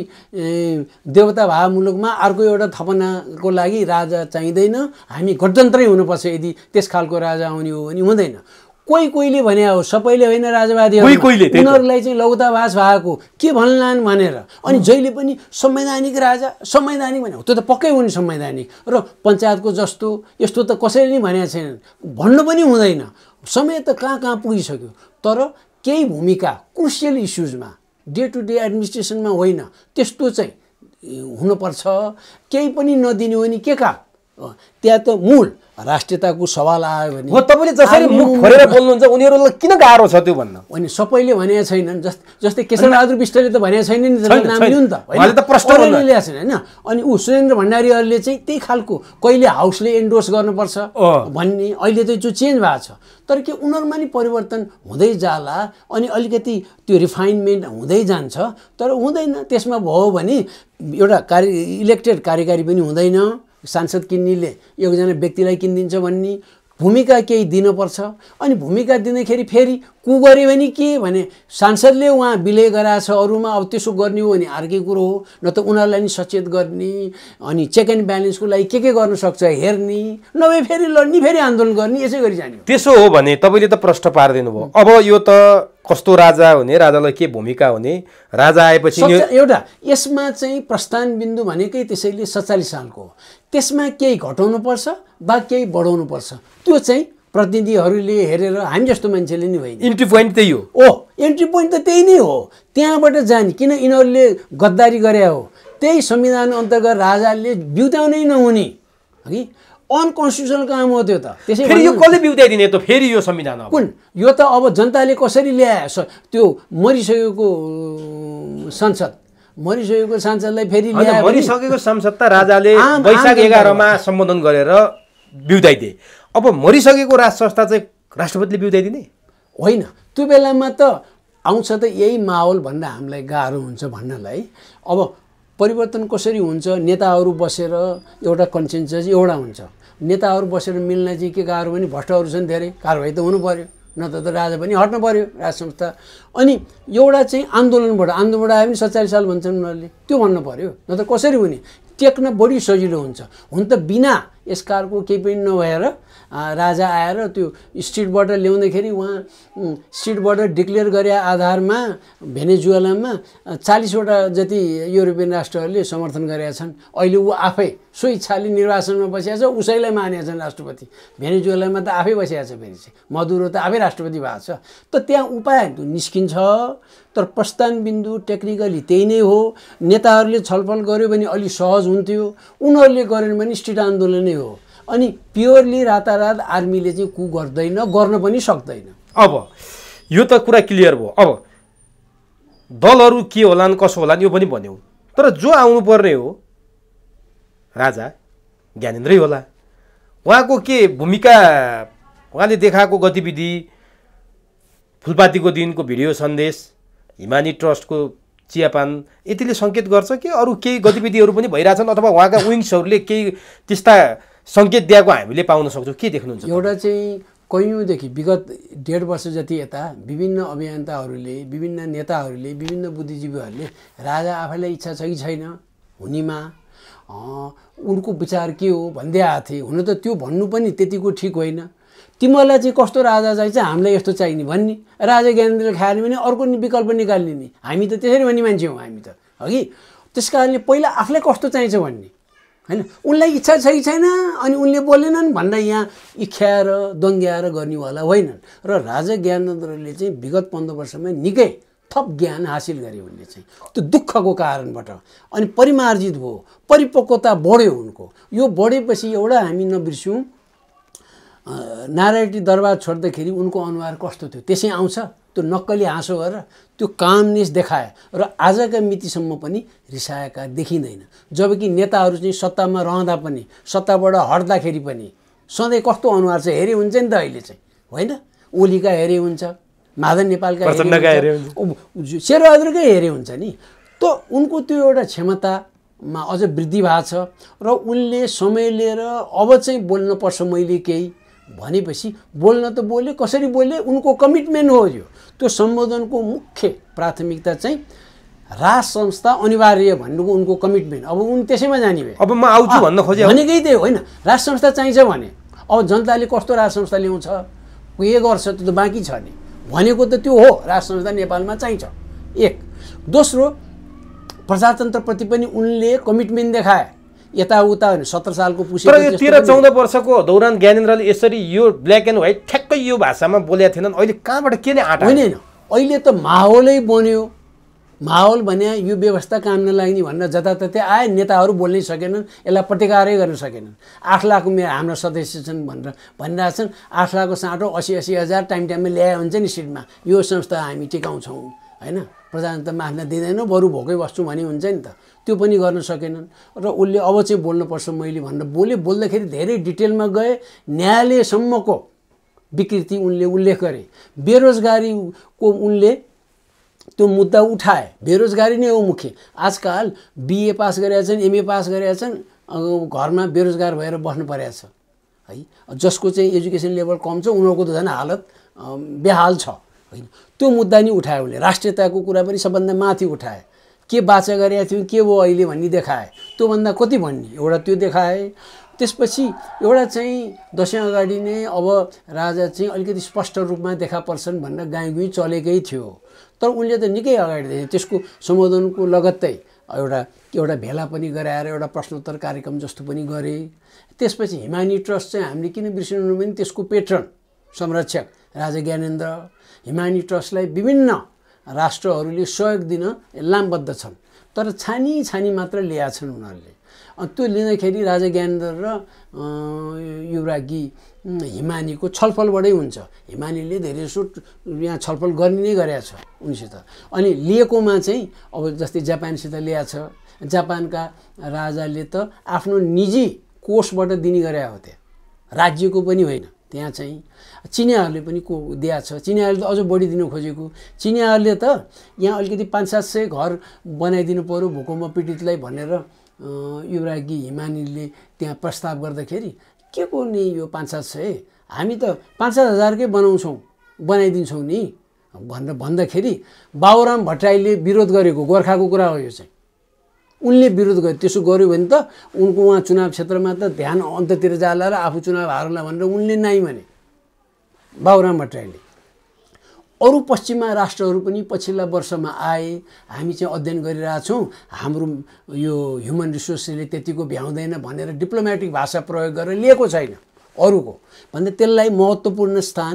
देवता भए मुलुकमा अर्को एउटा थपनाको लागि राजा चाहिँदैन, हामी गणतन्त्रै हुनुपर्छ। यदि त्यस खालको राजा आउने हो भने हुँदैन। कोहीले भने हो, सबैले होइन, राजावादीहरू उनीहरूलाई चाहिँ लौताभास भएको के भन्लान् भनेर। अनि जहिले पनि संवैधानिक राजा, संवैधानिक भने त्यो त पक्कै हो नि संवैधानिक, र पञ्चायतको जस्तो यस्तो त कसैले नि भनेको छैन, भन्नु पनि हुँदैन। समय त कहाँ पुगिसक्यो। तर केही भूमिका क्रुसियल इस्युजमा, डे टु डे एडमिनिस्ट्रेसनमा होइन, त्यस्तो चाहिँ हुनुपर्छ। केही पनि नदिने हो नि के का, त्यहाँ त मूल राष्ट्रियताको सवाल आयो भने हो। तपाईँले जसरी मुख खोलेर बोल्नुहुन्छ उनीहरूलाई किन गाह्रो छ त्यो भन्न? अनि सबैले भनेको छैनन्, जस्तै केशरबहादुर विष्टले त भनेको छैन नि, नाम लिनु नि त, होइन? अनि सुरेन्द्र भण्डारीहरूले चाहिँ त्यही खालको कहिले हाउसले एन्डोर्स गर्नुपर्छ भन्ने, अहिले चाहिँ जो चेन्ज भएको छ। तर के उनीहरूमा नि परिवर्तन हुँदै जाला अनि अलिकति त्यो रिफाइनमेन्ट हुँदै जान्छ, तर हुँदैन। त्यसमा भयो भने एउटा इलेक्टेड कार्यकारी पनि हुँदैन, सांसद किन्नेले एकजना व्यक्तिलाई किनिदिन्छ भन्ने भूमिका केही दिनुपर्छ। अनि भूमिका दिँदाखेरि फेरि कु गऱ्यो भने के भने सांसदले उहाँ विलय गराएछ अरूमा, अब त्यसो गर्ने हो भने अर्कै कुरो हो। न त उनीहरूलाई नि सचेत गर्ने, अनि चेक एन्ड ब्यालेन्सको लागि के गर्न सक्छ हेर्ने, नभए फेरि लड्ने, फेरि आन्दोलन गर्ने, यसै गरी जाने। त्यसो हो भने तपाईँले त प्रश्न पारिदिनु भयो। अब यो त कस्तो राजा हुने, राजालाई के भूमिका हुने, राजा आएपछि एउटा यसमा चाहिँ प्रस्थान बिन्दु भनेकै त्यसैले 47 सालको हो। त्यसमा केही घटाउनुपर्छ वा केही बढाउनुपर्छ, त्यो चाहिँ प्रतिनिधिहरूले हेरेर, हामी जस्तो मान्छेले नि होइन। इन्ट्री पोइन्ट त्यही हो। इन्ट्री पोइन्ट त त्यही नै हो, त्यहाँबाट जाने। किन यिनीहरूले गद्दारी गरे हो, त्यही संविधान अन्तर्गत राजाले बिउताउनै नहुने कि अनकन्स्टिट्युसनल काम हो त्यो त। त्यसै यो कसले बिउताइदिने त फेरि यो संविधान? कुन यो त अब जनताले कसरी ल्याए, त्यो मरिसकेको संसद मरिसकेको सांसदलाई फेरि ल्याए मरिसकेको सांसद त राजाले आम वैशाख जनता 11 मा सम्बोधन गरेर बिउदाइदिए। अब मरिसकेको राज संस्था चाहिँ राष्ट्रपतिले बिउदाइदिने होइन। त्यो बेलामा त आउँछ त यही माहौल भन्न हामीलाई गाह्रो हुन्छ भन्नलाई। अब परिवर्तन कसरी हुन्छ, नेताहरू बसेर एउटा कन्सेन्सस एउटा हुन्छ। नेताहरू बसेर मिल्न चाहिँ के गाह्रो भने भ्रष्टहरू छन् धेरै, कारबाही त हुनु पर्यो, नत्र त राजा पनि हट्नु पर्यो राज संस्था। अनि एउटा चाहिँ आन्दोलनबाट आयो भने 47 साल भन्छन् उनीहरूले, त्यो भन्नु पर्यो, नत्र कसरी हुने। टेक्न बढी सजिलो हुन्छ। हुन त बिना यसकारको केही पनि नभएर राजा आएर त्यो स्ट्रिटबाट ल्याउँदाखेरि उहाँ स्ट्रिटबाट डिक्लेयर गरे आधारमा भेनेजुएलामा 40वटा जति युरोपियन राष्ट्रहरूले समर्थन गरेका छन्। अहिले ऊ आफै स्वेच्छाले निर्वाचनमा बसेको छ, उसैलाई मानेका छन् राष्ट्रपति। भेनेजुएलामा त आफै बसेको छ, फेरि चाहिँ मदुरो त आफै राष्ट्रपति भएको छ। त त्यहाँ उपाय निस्किन्छ, तर प्रस्थान बिन्दु टेक्निकली त्यही नै हो। नेताहरूले छलफल गर्यो भने अलि सहज हुन्थ्यो, उनीहरूले गरेन भने स्ट्रिट आन्दोलन नै हो। अनि प्योरली रातारात आर्मीले चाहिँ कु गर्दैन, गर्न पनि सक्दैन। अब यो त कुरा क्लियर भयो। अब दलहरू के होलान् कसो होलान् यो पनि भन्यौ, तर जो आउनुपर्ने हो राजा ज्ञानेन्द्रै होला। उहाँको के भूमिका, उहाँले देखाएको गतिविधि, फुलपातीको दिनको भिडियो सन्देश, हिमानी ट्रस्टको चियापान, यतिले सङ्केत गर्छ कि अरू केही गतिविधिहरू पनि भइरहेछन् अथवा उहाँका विङ्सहरूले केही त्यस्ता सङ्केत दिएको हामीले पाउन सक्छौँ? के देख्नुहुन्छ? एउटा चाहिँ कैयौँदेखि विगत 1.5 वर्ष जति यता विभिन्न अभियन्ताहरूले, विभिन्न नेताहरूले, विभिन्न बुद्धिजीवीहरूले राजा आफैलाई इच्छा छ कि छैन हुनेमा, उनको विचार के हो भन्दै आएको थिए। हुन त त्यो भन्नु पनि त्यतिको ठिक होइन। तिमीहरूलाई चाहिँ कस्तो राजा चाहिन्छ, हामीलाई यस्तो चाहिने भन्ने। राजा ज्ञानेन्द्रले खाएन भने अर्को विकल्प निकाल्ने नि। हामी त त्यसरी भन्ने मान्छे हौँ हामी त, हगि। त्यस कारणले पहिला आफूलाई कस्तो चाहिन्छ भन्ने, होइन। उनलाई इच्छा छ कि छैन अनि उनले बोलेनन् भनेर यहाँ इख्याएर दङ्ग्याएर गर्नेवाला होइनन्। र राजा ज्ञानेन्द्रले चाहिँ विगत 15 वर्षमा निकै थप ज्ञान हासिल गरे उनले चाहिँ, त्यो दुःखको कारणबाट। अनि परिमार्जित भयो, परिपक्वता बढ्यो उनको। यो बढेपछि एउटा हामी नबिर्स्यौँ, नारायणी दरबार छोड्दाखेरि उनको अनुहार कस्तो थियो त्यसै आउँछ। त्यो नक्कली हाँसो गरेर त्यो कामनेस देखाए र आजका मितिसम्म पनि रिसाएका देखिँदैन। जबकि नेताहरू चाहिँ सत्तामा रहँदा पनि, सत्ताबाट हट्दाखेरि पनि सधैँ कस्तो अनुहार छ हेरे हुन्छ नि त अहिले चाहिँ, होइन। ओलीका हेरे हुन्छ, माधव नेपालका हेरे हुन्छ, शेरबहादुरकै हेरे हुन्छ नि। त उनको त्यो एउटा क्षमतामा अझ वृद्धि भएको छ र उनले समय लिएर अब चाहिँ बोल्नुपर्छ मैले केही भनेपछि बोल्न त बोले, कसरी बोले, उनको कमिटमेन्ट हो यो। त्यो सम्बोधनको मुख्य प्राथमिकता चाहिँ राज संस्था अनिवार्य भन्नुको उनको कमिटमेन्ट। अब उन त्यसैमा जाने भए। अब म आउँछु भन्न खोजेँ भनेकै त्यही होइन, राज संस्था चाहिन्छ भने। अब जनताले कस्तो राज संस्था ल्याउँछ, के गर्छ त्यो त बाँकी छ नि। भनेको त त्यो हो, राज संस्था नेपालमा चाहिन्छ, एक। दोस्रो, प्रजातन्त्रप्रति पनि उनले कमिटमेन्ट देखाए। यताउता होइन, 17 सालको पुसे 13-14 वर्षको दौरान ज्ञानेन्द्रले यसरी यो ब्ल्याक एन्ड व्हाइट ठ्याक्कै यो भाषामा बोलेका थिएनन्। अहिले कहाँबाट के नै आँटा? होइन, अहिले त माहौलै बन्यो। माहौल भने यो व्यवस्था काम नलाग्ने भनेर जताततै आए, नेताहरू बोल्नै सकेनन्, यसलाई प्रतिकारै गर्न सकेनन्। 8 लाख हाम्रो सदस्य छन् भनेर भनिरहेछन्। 8 लाखको साँटो 80-80 हजार टाइममा ल्याए हुन्छ नि सिटमा, यो संस्था हामी टिकाउँछौँ, होइन। प्रजातन्त्र माग्न दिँदैन, बरु भोकै बस्छु भने हुन्छ नि त। त्यो पनि गर्न सकेनन्। र उसले अब चाहिँ बोल्नुपर्छ मैले भनेर बोल्दाखेरि धेरै डिटेलमा गए। न्यायालयसम्मको विकृति उनले उल्लेख गरे। बेरोजगारीको उनले त्यो मुद्दा उठाए। बेरोजगारी नै हो मुख्य। आजकल BA पास गरेका छन्, MA पास गरेका छन्, घरमा बेरोजगार भएर बस्नु परेको छ, है। जसको चाहिँ एजुकेसन लेभल कम छ उनीहरूको त झन् हालत बेहाल छ, होइन। त्यो मुद्दा नि उठाए उनले। राष्ट्रियताको कुरा पनि सबभन्दा माथि उठाए। के बाचा गरेका थियौँ, के भयो अहिले भन्ने देखाए। त्योभन्दा कति भन्ने, एउटा त्यो देखाए। त्यसपछि एउटा चाहिँ दशैं अगाडि नै अब राजा चाहिँ अलिकति स्पष्ट रूपमा देखा पर्छन् भनेर गाईगुई चलेकै थियो। तर उनले त निकै अगाडि देखे। त्यसको सम्बोधनको लगत्तै एउटा भेला पनि गराएर एउटा प्रश्नोत्तर कार्यक्रम जस्तो पनि गरे। त्यसपछि हिमानी ट्रस्ट चाहिँ हामीले किन बिर्सिनु भने त्यसको पेट्रन संरक्षक राजा ज्ञानेन्द्र। हिमानी ट्रस्टलाई विभिन्न राष्ट्रहरूले सहयोग दिन लामबद्ध छन्, तर छानी मात्र ल्याएछन् उनीहरूले। त्यो लिँदाखेरि राजा ज्ञानेन्द्र र युवराज्ञी हिमानीको छलफलबाटै हुन्छ। हिमानीले धेरैजसो यहाँ छलफल गर्ने नै गरेको छ उनीसित। अनि लिएकोमा चाहिँ अब जस्तै जापानसित ल्याएको छ, जापानका राजाले त आफ्नो निजी कोषबाट दिने गरे हो, त्यहाँ राज्यको पनि होइन। त्यहाँ चाहिँ चिनियाहरूले पनि दिएको छ, चिनियाहरूले त अझ बढी दिन खोजेको। चिनियाहरूले त यहाँ अलिकति 500-700 घर बनाइदिनु पर्यो भूकम्प पीडितलाई भनेर युवरागी हिमानीले त्यहाँ प्रस्ताव गर्दाखेरि के को नि यो 500-700, हामी त 5,000-कै बनाइदिन्छौँ नि भनेर भन्दाखेरि बाबुराम भट्टराईले विरोध गरेको गोर्खाको कुरा हो यो चाहिँ। उनले विरोध गरे, त्यसो गर्यो भने त उनको उहाँ चुनाव क्षेत्रमा त ध्यान अन्ततिर जाला र आफू चुनाव हारला भनेर उनले नाइ भने बाबुराम भट्टराईले। अरू पश्चिमा राष्ट्रहरू पनि पछिल्ला वर्षमा आए, हामी चाहिँ अध्ययन गरिरहेछौँ, हाम्रो यो ह्युमन रिसोर्सले त्यतिको भ्याउँदैन भनेर डिप्लोमेटिक भाषा प्रयोग गरेर लिएको छैन अरूको भन्दा त्यसलाई महत्त्वपूर्ण स्थान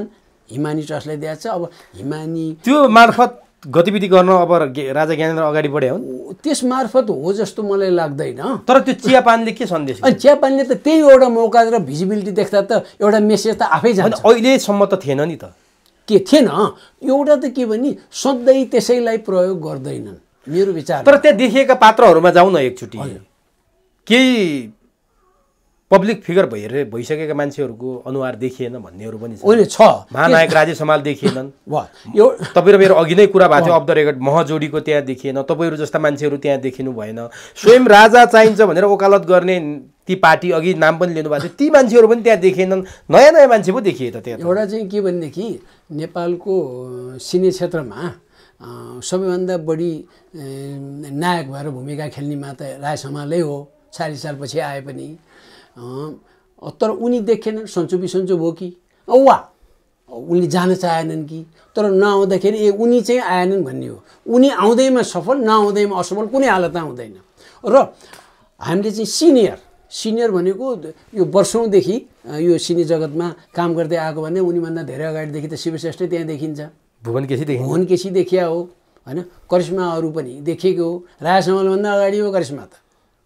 हिमानी ट्रस्टलाई दिएको छ। अब हिमानी त्यो मार्फत गतिविधि गर्न अब राजा ज्ञानेन्द्र अगाडि बढे हो, त्यस मार्फत हो जस्तो मलाई लाग्दैन। तर त्यो चियापानले के सन्देश? अनि चियापानले त त्यही एउटा मौका र भिजिबिलिटी देख्दा त एउटा मेसेज त आफै जान्छ। अहिलेसम्म त थिएन नि त, के थिएन एउटा त के भने सधैँ त्यसैलाई प्रयोग गर्दैनन् मेरो विचार। तर त्यहाँ देखिएका पात्रहरूमा जाउँ न एकचोटि। केही पब्लिक फिगर भइसकेका मान्छेहरूको अनुहार देखिएन भन्नेहरू पनि छ। महानायक राजेश हमाल देखिएनन्, यो तपाईँ र मेरो अघि नै कुरा भएको थियो अफ द रेकर्ड, महजोडीको त्यहाँ देखिएन, तपाईँहरू जस्ता मान्छेहरू त्यहाँ देखिनु भएन। स्वयं राजा चाहिन्छ भनेर वकालत गर्ने ती पार्टी अघि नाम पनि लिनुभएको थियो, ती मान्छेहरू पनि त्यहाँ देखिएनन्, नयाँ नयाँ मान्छे पो देखिए त त्यहाँ। एउटा चाहिँ के भनेदेखि नेपालको सिने क्षेत्रमा सबैभन्दा बढी नायक भएर भूमिका खेल्नेमा त राजेश हमालै हो, 40 सालपछि आए पनि। तर उनी देखेनन्, सन्चो बिसन्चो भयो कि वा उनले जान चाहेनन् कि, तर नआउँदाखेरि उनी चाहिँ आएनन् भन्ने हो। उनी आउँदैमा सफल, नआउँदैमा असफल कुनै हालतमा हुँदैन। र हामीले चाहिँ सिनियर भनेको यो वर्षौँदेखि यो सिने जगतमा काम गर्दै आएको भने उनीभन्दा धेरै अगाडिदेखि त शिवश्रेष्ठ त्यहाँ देखिन्छ, भुवन केसी देखिया हो होइन, करिश्माहरू पनि देखेको हो। राजेश हमालभन्दा अगाडि हो करिश्मा त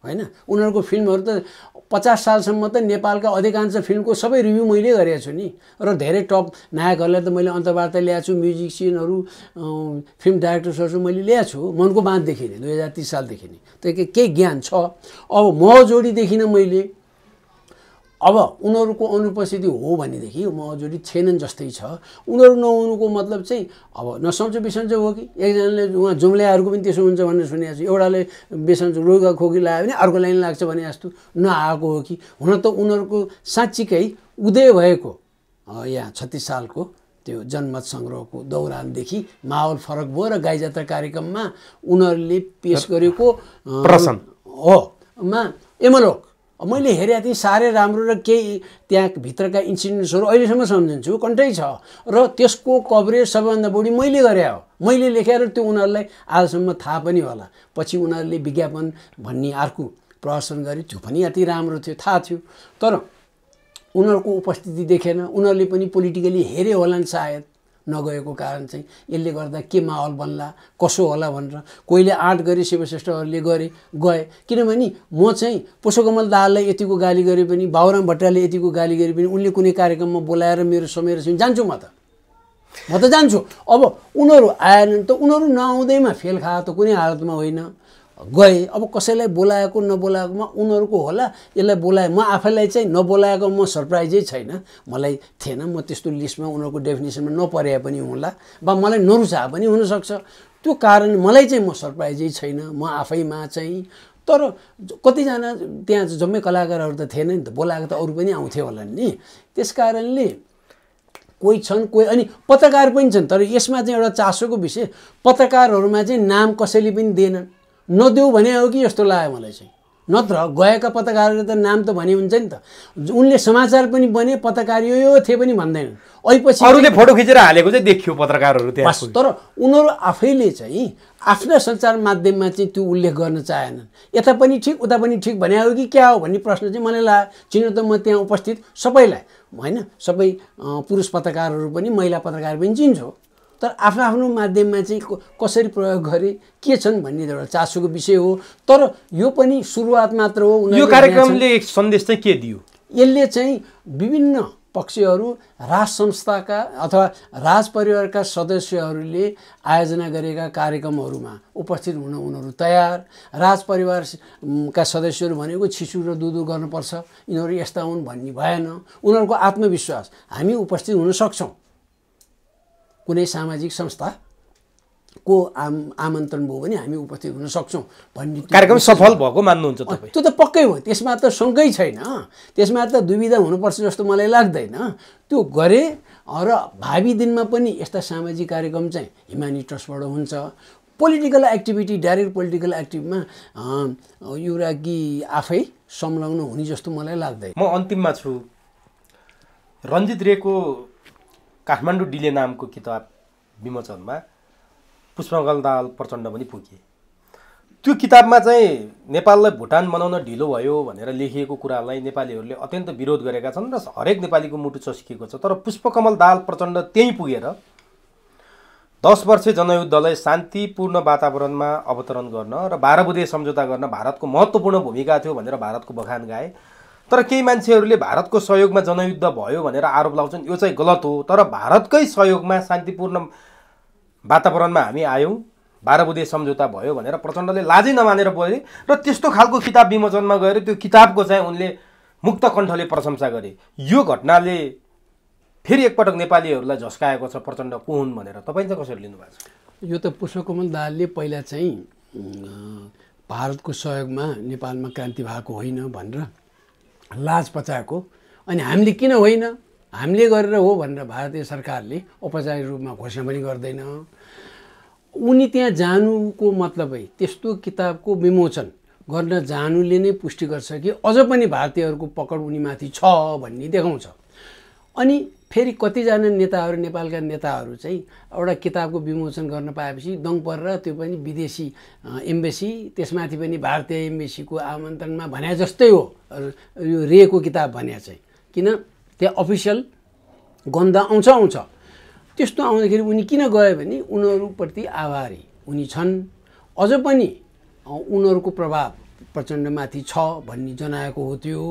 होइन। उनीहरूको फिल्महरू त 50 सालसम्म त नेपालका अधिकांश फिल्मको सबै रिभ्यू मैले गरेको छु नि। र धेरै टप नायकहरूलाई त मैले अन्तर्वार्ता ल्याएको छु, म्युजिसियनहरू, फिल्म डाइरेक्टर्सहरू मैले ल्याएको छु। मनको बाँधदेखि नै 2030 सालदेखि नै त केही ज्ञान छ। अब महजोडी देखिनँ मैले, अब उनीहरूको अनुपस्थिति हो भनेदेखि महजोडी छैनन् जस्तै छ। उनीहरू नहुनुको मतलब चाहिँ अब नसन्चो बिसन्चो हो कि, एकजनाले उहाँ जुम्ल्याहरूको पनि त्यसो हुन्छ भनेर सुनेको छु, एउटाले बिसन्चो रोगा खोकी लगायो भने अर्को लाइन लाग्छ भने जस्तो नआएको हो कि। हुन त उनीहरूको साँच्चीकै उदय भएको यहाँ 36 सालको त्यो जनमत सङ्ग्रहको दौरानदेखि माहौल फरक भयो र गाई जात्रा कार्यक्रममा उनीहरूले पेस गरेको प्रश्न हो मा एमलोक मैले हेरेको थिएँ साह्रै राम्रो। र केही त्यहाँ भित्रका इन्सिडेन्ट्सहरू अहिलेसम्म सम्झिन्छु, कन्टै छ। र त्यसको कभरेज सबैभन्दा बढी मैले गरे हो, मैले लेखेर त्यो उनीहरूलाई आजसम्म थाहा पनि होला। पछि उनीहरूले विज्ञापन भन्ने अर्को प्रदर्शन गरे, त्यो पनि अति राम्रो थियो, थाहा थियो। तर उनीहरूको उपस्थिति देखेन, उनीहरूले पनि पोलिटिकली हेरे होलान् सायद, नगएको कारण चाहिँ यसले गर्दा के माहौल बन्ला कसो होला भनेर कोहीले आँट गरे, शिवश्रेष्ठहरूले गए। किनभने म चाहिँ पुष्पकमल दाहाललाई यतिको गाली गरे पनि, बाबुराम भट्टराईले यतिको गाली गरे पनि उनले कुनै कार्यक्रममा बोलाएर मेरो समय चाहिँ जान्छु म त जान्छु। अब उनीहरू आएनन् त उनीहरू नआउँदैमा फेल खायो त कुनै हालतमा होइन, गए। अब कसैलाई बोलाएको नबोलाएकोमा उनीहरूको होला, यसलाई बोलाए। म आफैलाई चाहिँ नबोलाएको म सरप्राइजै छैन, मलाई थिएन, म त्यस्तो लिस्टमा उनीहरूको डेफिनेसनमा नपरे पनि होला, वा मलाई नरुचाए पनि हुनसक्छ। त्यो कारण मलाई चाहिँ म सरप्राइजै छैन म आफैमा चाहिँ। तर कतिजना त्यहाँ जम्मै कलाकारहरू त थिएन नि त, बोलाएको त अरू पनि आउँथे होला नि। त्यस कारणले कोही छन्, कोही अनि पत्रकार पनि छन्। तर यसमा चाहिँ एउटा चासोको विषय, पत्रकारहरूमा चाहिँ नाम कसैले पनि दिएनन्, नदेऊ भने हो कि जस्तो लाग्यो मलाई चाहिँ। नत्र गएका पत्रकारहरूले त नाम त भने हुन्छ नि त, उनले समाचार पनि बने, पत्रकार यो थिए पनि भन्दैनन्। अहिले अरूले फोटो खिचेर हालेको चाहिँ देखियो पत्रकारहरू त्यहाँ। तर उनीहरू आफैले चाहिँ आफ्ना सञ्चार माध्यममा चाहिँ त्यो उल्लेख गर्न चाहेनन्। यता पनि ठिक उता पनि ठिक भने हो कि क्या हो भन्ने प्रश्न चाहिँ मलाई लाग्यो। चिन्नु त म त्यहाँ उपस्थित सबैलाई होइन, सबै पुरुष पत्रकारहरू पनि महिला पत्रकार पनि चिन्छु। तर आफ्नो आफ्नो माध्यममा चाहिँ कसरी प्रयोग गरे के छन् भन्ने एउटा चासोको विषय हो। तर यो पनि सुरुवात मात्र हो। यो कार्यक्रमले एक सन्देश चाहिँ के दियो? यसले चाहिँ विभिन्न पक्षहरू राज संस्थाका अथवा राज परिवारका सदस्यहरूले आयोजना गरेका कार्यक्रमहरूमा उपस्थित हुन उनीहरू तयार। राज परिवारका सदस्यहरू भनेको छिसु र दुधु गर्नुपर्छ, यिनीहरू यस्ता हुन् भन्ने भएन। उनीहरूको आत्मविश्वास हामी उपस्थित हुन सक्छौँ, कुनै सामाजिक संस्थाको आमन्त्रण भयो भने हामी उपस्थित हुन सक्छौँ भन्ने कार्यक्रम सफल भएको मान्नुहुन्छ तपाईँ? त्यो त पक्कै हो, त्यसमा त शङ्कै छैन, त्यसमा त दुविधा हुनुपर्छ जस्तो मलाई लाग्दैन। त्यो गरे र भावी दिनमा पनि यस्ता सामाजिक कार्यक्रम चाहिँ हिमानी ट्रस्टबाट हुन्छ। पोलिटिकल एक्टिभिटी, डाइरेक्ट पोलिटिकल एक्टिभमा युवरागी आफै संलग्न हुने जस्तो मलाई लाग्दैन। म अन्तिममा छु। रञ्जित रेको काठमाडौँ डिले नामको किताब विमोचनमा पुष्पकमल दाहाल प्रचण्ड पनि पुगे। त्यो किताबमा चाहिँ नेपाललाई भुटान बनाउन ढिलो भयो भनेर लेखिएको कुरालाई नेपालीहरूले अत्यन्त विरोध गरेका छन् र हरेक नेपालीको मुटु चस्किएको छ। तर पुष्पकमल दाहाल प्रचण्ड त्यहीँ पुगेर 10 वर्षे जनयुद्धलाई शान्तिपूर्ण वातावरणमा अवतरण गर्न र 12 बुँदे सम्झौता गर्न भारतको महत्त्वपूर्ण भूमिका थियो भनेर भारतको बखान गाए। तर केही मान्छेहरूले भारतको सहयोगमा जनयुद्ध भयो भनेर आरोप लाउँछन्, यो चाहिँ गलत हो। तर भारतकै सहयोगमा शान्तिपूर्ण वातावरणमा हामी आयौँ, 12 बुँदे सम्झौता भयो भनेर प्रचण्डले लाजै नमानेर बोले र त्यस्तो खालको किताब विमोचनमा गएर त्यो किताबको चाहिँ उनले मुक्त कण्ठले प्रशंसा गरे। यो घटनाले फेरि एकपटक नेपालीहरूलाई झस्काएको छ प्रचण्ड को हुन् भनेर। तपाईँ चाहिँ कसरी लिनुभएको छ? यो त पुष्पकमल दाहालले पहिला चाहिँ भारतको सहयोगमा नेपालमा क्रान्ति भएको होइन भनेर लाज पचाएको, अनि हामीले किन होइन हामीले गरेर हो भनेर भारतीय सरकारले औपचारिक रूपमा घोषणा पनि गर्दैन। उनी त्यहाँ जानुको मतलबै त्यस्तो किताबको विमोचन गर्न जानुले नै पुष्टि गर्छ कि अझ पनि भारतीयहरूको पकड उनीमाथि छ भन्ने देखाउँछ। अनि फेरि कतिजना नेताहरू, नेपालका नेताहरू चाहिँ एउटा किताबको विमोचन गर्न पाएपछि दङ परेर त्यो पनि विदेशी एम्बेसी, त्यसमाथि पनि भारतीय एम्बेसीको आमन्त्रणमा भने जस्तै हो यो रेको किताब भने चाहिँ, किन त्यहाँ अफिसियल गन्ध आउँछ। त्यस्तो आउँदाखेरि उनी किन गयो भने उनीहरूप्रति आभारी उनी छन्, अझ पनि उनीहरूको प्रभाव प्रचण्डमाथि छ भन्ने जनाएको हो त्यो।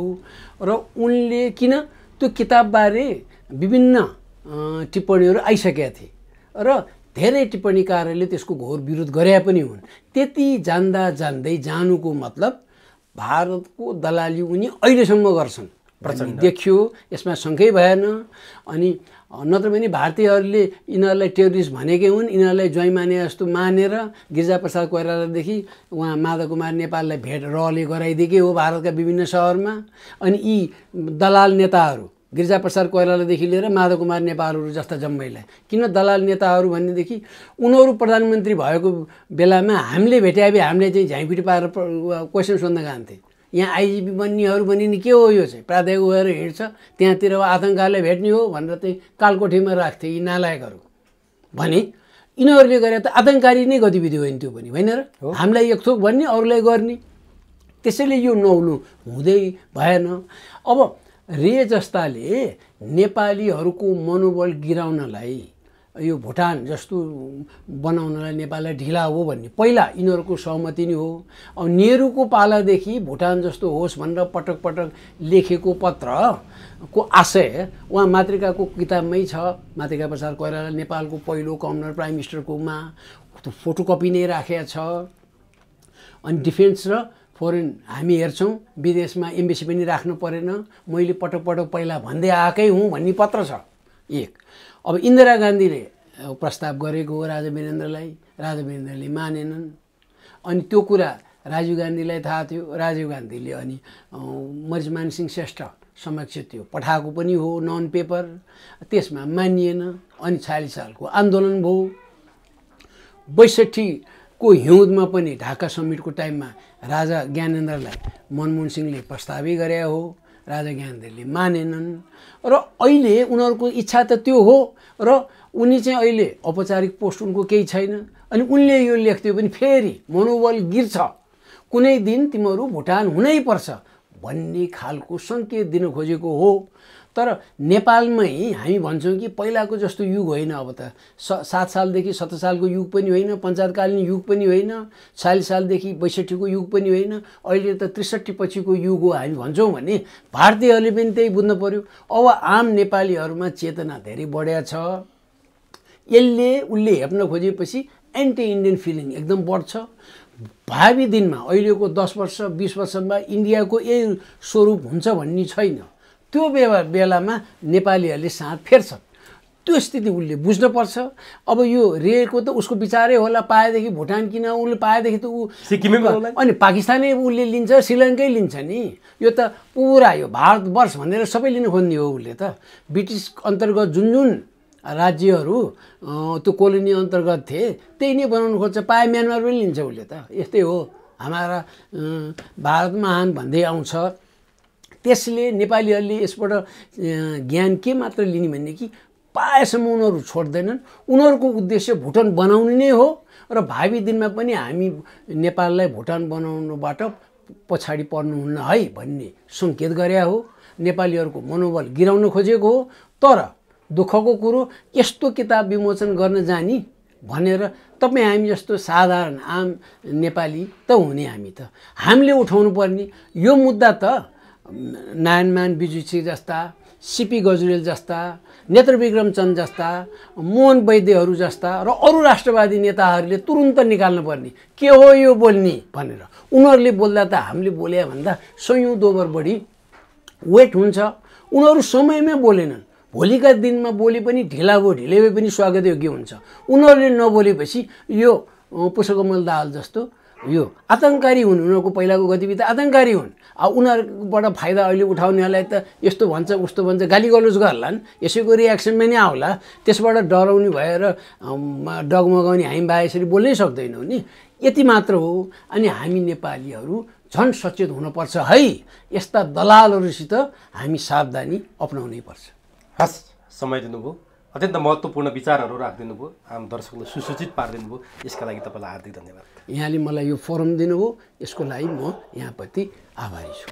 र उनले किन त्यो किताबबारे विभिन्न टिप्पणीहरू आइसकेका थिए र धेरै टिप्पणीकारहरूले त्यसको घोर विरोध गरे पनि हुन्। त्यति जान्दै जानुको मतलब भारतको दलाली उनी अहिलेसम्म गर्छन् देखियो, यसमा शङ्कै भएन। अनि नत्र भने भारतीयहरूले यिनीहरूलाई टेरोरिस्ट भनेकै हुन्, यिनीहरूलाई ज्वाइँ माने जस्तो मानेर गिरिजाप्रसाद कोइरालादेखि उहाँ माधव कुमार नेपाललाई भेट रहले गराइदिएकै हो भारतका विभिन्न सहरमा। अनि यी दलाल नेताहरू गिरिजाप्रसाद कोइरालादेखि लिएर माधव कुमार नेपालहरू जस्ता जम्मैलाई किन दलाल नेताहरू भनेदेखि उनीहरू प्रधानमन्त्री भएको बेलामा हामीले भेटाए हामीले चाहिँ झाइपिटी पारेर क्वेसन सोध्न गएको यहाँ आइजिपी बन्नेहरू पनि नि के हो यो चाहिँ प्राध्यापक गएर हिँड्छ त्यहाँतिर आतङ्ककारीलाई भेट्ने हो भनेर चाहिँ कालकोठीमा राख्थे यी नालायकहरू भने यिनीहरूले गरे त आतङ्ककारी नै गतिविधि होइन त्यो पनि होइन र हामीलाई एकथोक भन्ने अरूलाई गर्ने। त्यसैले यो नौलो हुँदै भएन। अब रे जस्ताले नेपालीहरूको मनोबल गिराउनलाई यो भुटान जस्तो बनाउनलाई नेपाललाई ढिला हो भन्ने पहिला यिनीहरूको सहमति नै हो। अब नेहरूको पालादेखि भुटान जस्तो होस् भनेर पटक पटक लेखेको पत्रको आशय उहाँ मातृकाको किताबमै छ। मातृका प्रसाद कोइराला नेपालको पहिलो गभर्नर प्राइम मिनिस्टरकोमा फोटोकपी नै राखेको छ। अनि डिफेन्स र फरेन हामी हेर्छौँ विदेशमा एम्बेसी पनि राख्नु परेन, मैले पटक पटक पहिला भन्दै आएकै हुँ भन्ने पत्र छ एक। अब इन्दिरा गान्धीले प्रस्ताव गरेको हो राजा वीरेन्द्रलाई, राजा वीरेन्द्रले मानेनन्। अनि त्यो कुरा राजीव गान्धीलाई थाहा थियो, राजीव गान्धीले अनि मरिचमान सिंह श्रेष्ठ समक्ष त्यो पठाएको पनि हो नन पेपर, त्यसमा मानिएन। अनि 46 सालको आन्दोलन भयो। 62 को हिउँदमा पनि ढाका समिटको टाइममा राजा ज्ञानेन्द्रलाई मनमोहन सिंहले प्रस्तावै गरे हो, राजा ज्ञानेन्द्रले मानेनन्। र अहिले उनीहरूको इच्छा त त्यो हो र उनी चाहिँ अहिले औपचारिक पोस्ट उनको केही छैन। अनि उनले यो लेख्थ्यो पनि फेरि मनोबल गिर्छ, कुनै दिन तिमीहरू भुटान हुनै पर्छ भन्ने खालको सङ्केत दिन खोजेको हो। तर नेपालमै हामी भन्छौँ कि पहिलाको जस्तो युग होइन। अब त 7 सालदेखि 17 सालको युग पनि होइन, पञ्चायतकालीन युग पनि होइन, 40 सालदेखि 62को युग पनि होइन, अहिले त 63 पछिको युग हो हामी भन्छौँ भने भारतीयहरूले पनि त्यही बुझ्नु पर्यो। अब आम नेपालीहरूमा चेतना धेरै बढ्या छ। यसले उसले हेप्न खोजेपछि एन्टी इन्डियन फिलिङ एकदम बढ्छ। भावी दिनमा अहिलेको 10 वर्ष 20 वर्षमा इन्डियाको यही स्वरूप हुन्छ भन्ने छैन। त्यो बेलामा नेपालीहरूले साथ फेर्छन्। त्यो स्थिति उसले बुझ्नुपर्छ। अब यो रेको त उसको विचारै होला, पाएदेखि भुटान किन, उसले पाएदेखि त ऊ सिक्किमै बनाउला, अनि पाकिस्तानै उसले लिन्छ, श्रीलङ्कै लिन्छ नि। यो त पुरा यो भारतवर्ष भनेर सबै लिन खोज्ने हो उसले त। ब्रिटिस अन्तर्गत जुन जुन राज्यहरू त्यो कोलोनी अन्तर्गत थिए त्यही नै बनाउनु खोज्छ। पाए म्यानमार पनि लिन्छ उसले त। यस्तै हो, हाम्रा भारत महान भन्दै आउँछ। त्यसले नेपालीहरूले यसबाट ज्ञान के मात्र लिने भने कि पाएसम्म उनीहरू छोड्दैनन्। उनीहरूको उद्देश्य भुटान बनाउने नै हो र भावी दिनमा पनि हामी नेपाललाई भुटान बनाउनुबाट पछाडि पर्नुहुन्न है भन्ने सङ्केत गरे हो। नेपालीहरूको मनोबल गिराउन खोजेको हो। तर दुःखको कुरो यस्तो किताब विमोचन गर्न जाने भनेर तपाईँ हामी जस्तो साधारण आम नेपाली त हुने हामी त हामीले उठाउनु पर्ने यो मुद्दा त नारायणमान बिजुची जस्ता, सिपी गजुरेल जस्ता, नेत्रविक्रम चन्द जस्ता, मोहन वैद्यहरू जस्ता र अरू राष्ट्रवादी नेताहरूले तुरुन्त निकाल्नु पर्ने के हो यो बोल्ने भनेर। उनीहरूले बोल्दा त हामीले बोले भन्दा 100 दोबर बढी वेट हुन्छ। उनीहरू समयमै बोलेनन्। भोलिका दिनमा बोले पनि ढिला भयो, ढिलै भए पनि स्वागत योग्य हुन्छ। उनीहरूले नबोलेपछि यो पुष्पकमल दाहाल जस्तो यो आतङ्ककारी हुन्। उनीहरूको पहिलाको गतिविधि आतङ्ककारी हुन्। अब उनीहरूबाट फाइदा अहिले उठाउनेहरूलाई त यस्तो भन्छ उस्तो भन्छ गाली गलोज गर्लान्, यसैको रियाक्सनमा नै आउला। त्यसबाट डराउने भएर डगमगाउने हामी बा यसरी बोल्नै सक्दैनौँ नि। यति मात्र हो। अनि हामी नेपालीहरू झन् सचेत हुनुपर्छ है। यस्ता दलालहरूसित हामी सावधानी अपनाउनै पर्छ। हस्, समय दिनुभयो, अत्यन्त महत्त्वपूर्ण विचारहरू राखिदिनु भयो, आम दर्शकलाई सुसूचित पारिदिनु भयो। यसका लागि तपाईँलाई हार्दिक धन्यवाद। यहाँले मलाई यो फोरम दिनुभयो, यसको लागि म यहाँप्रति आभारी छु।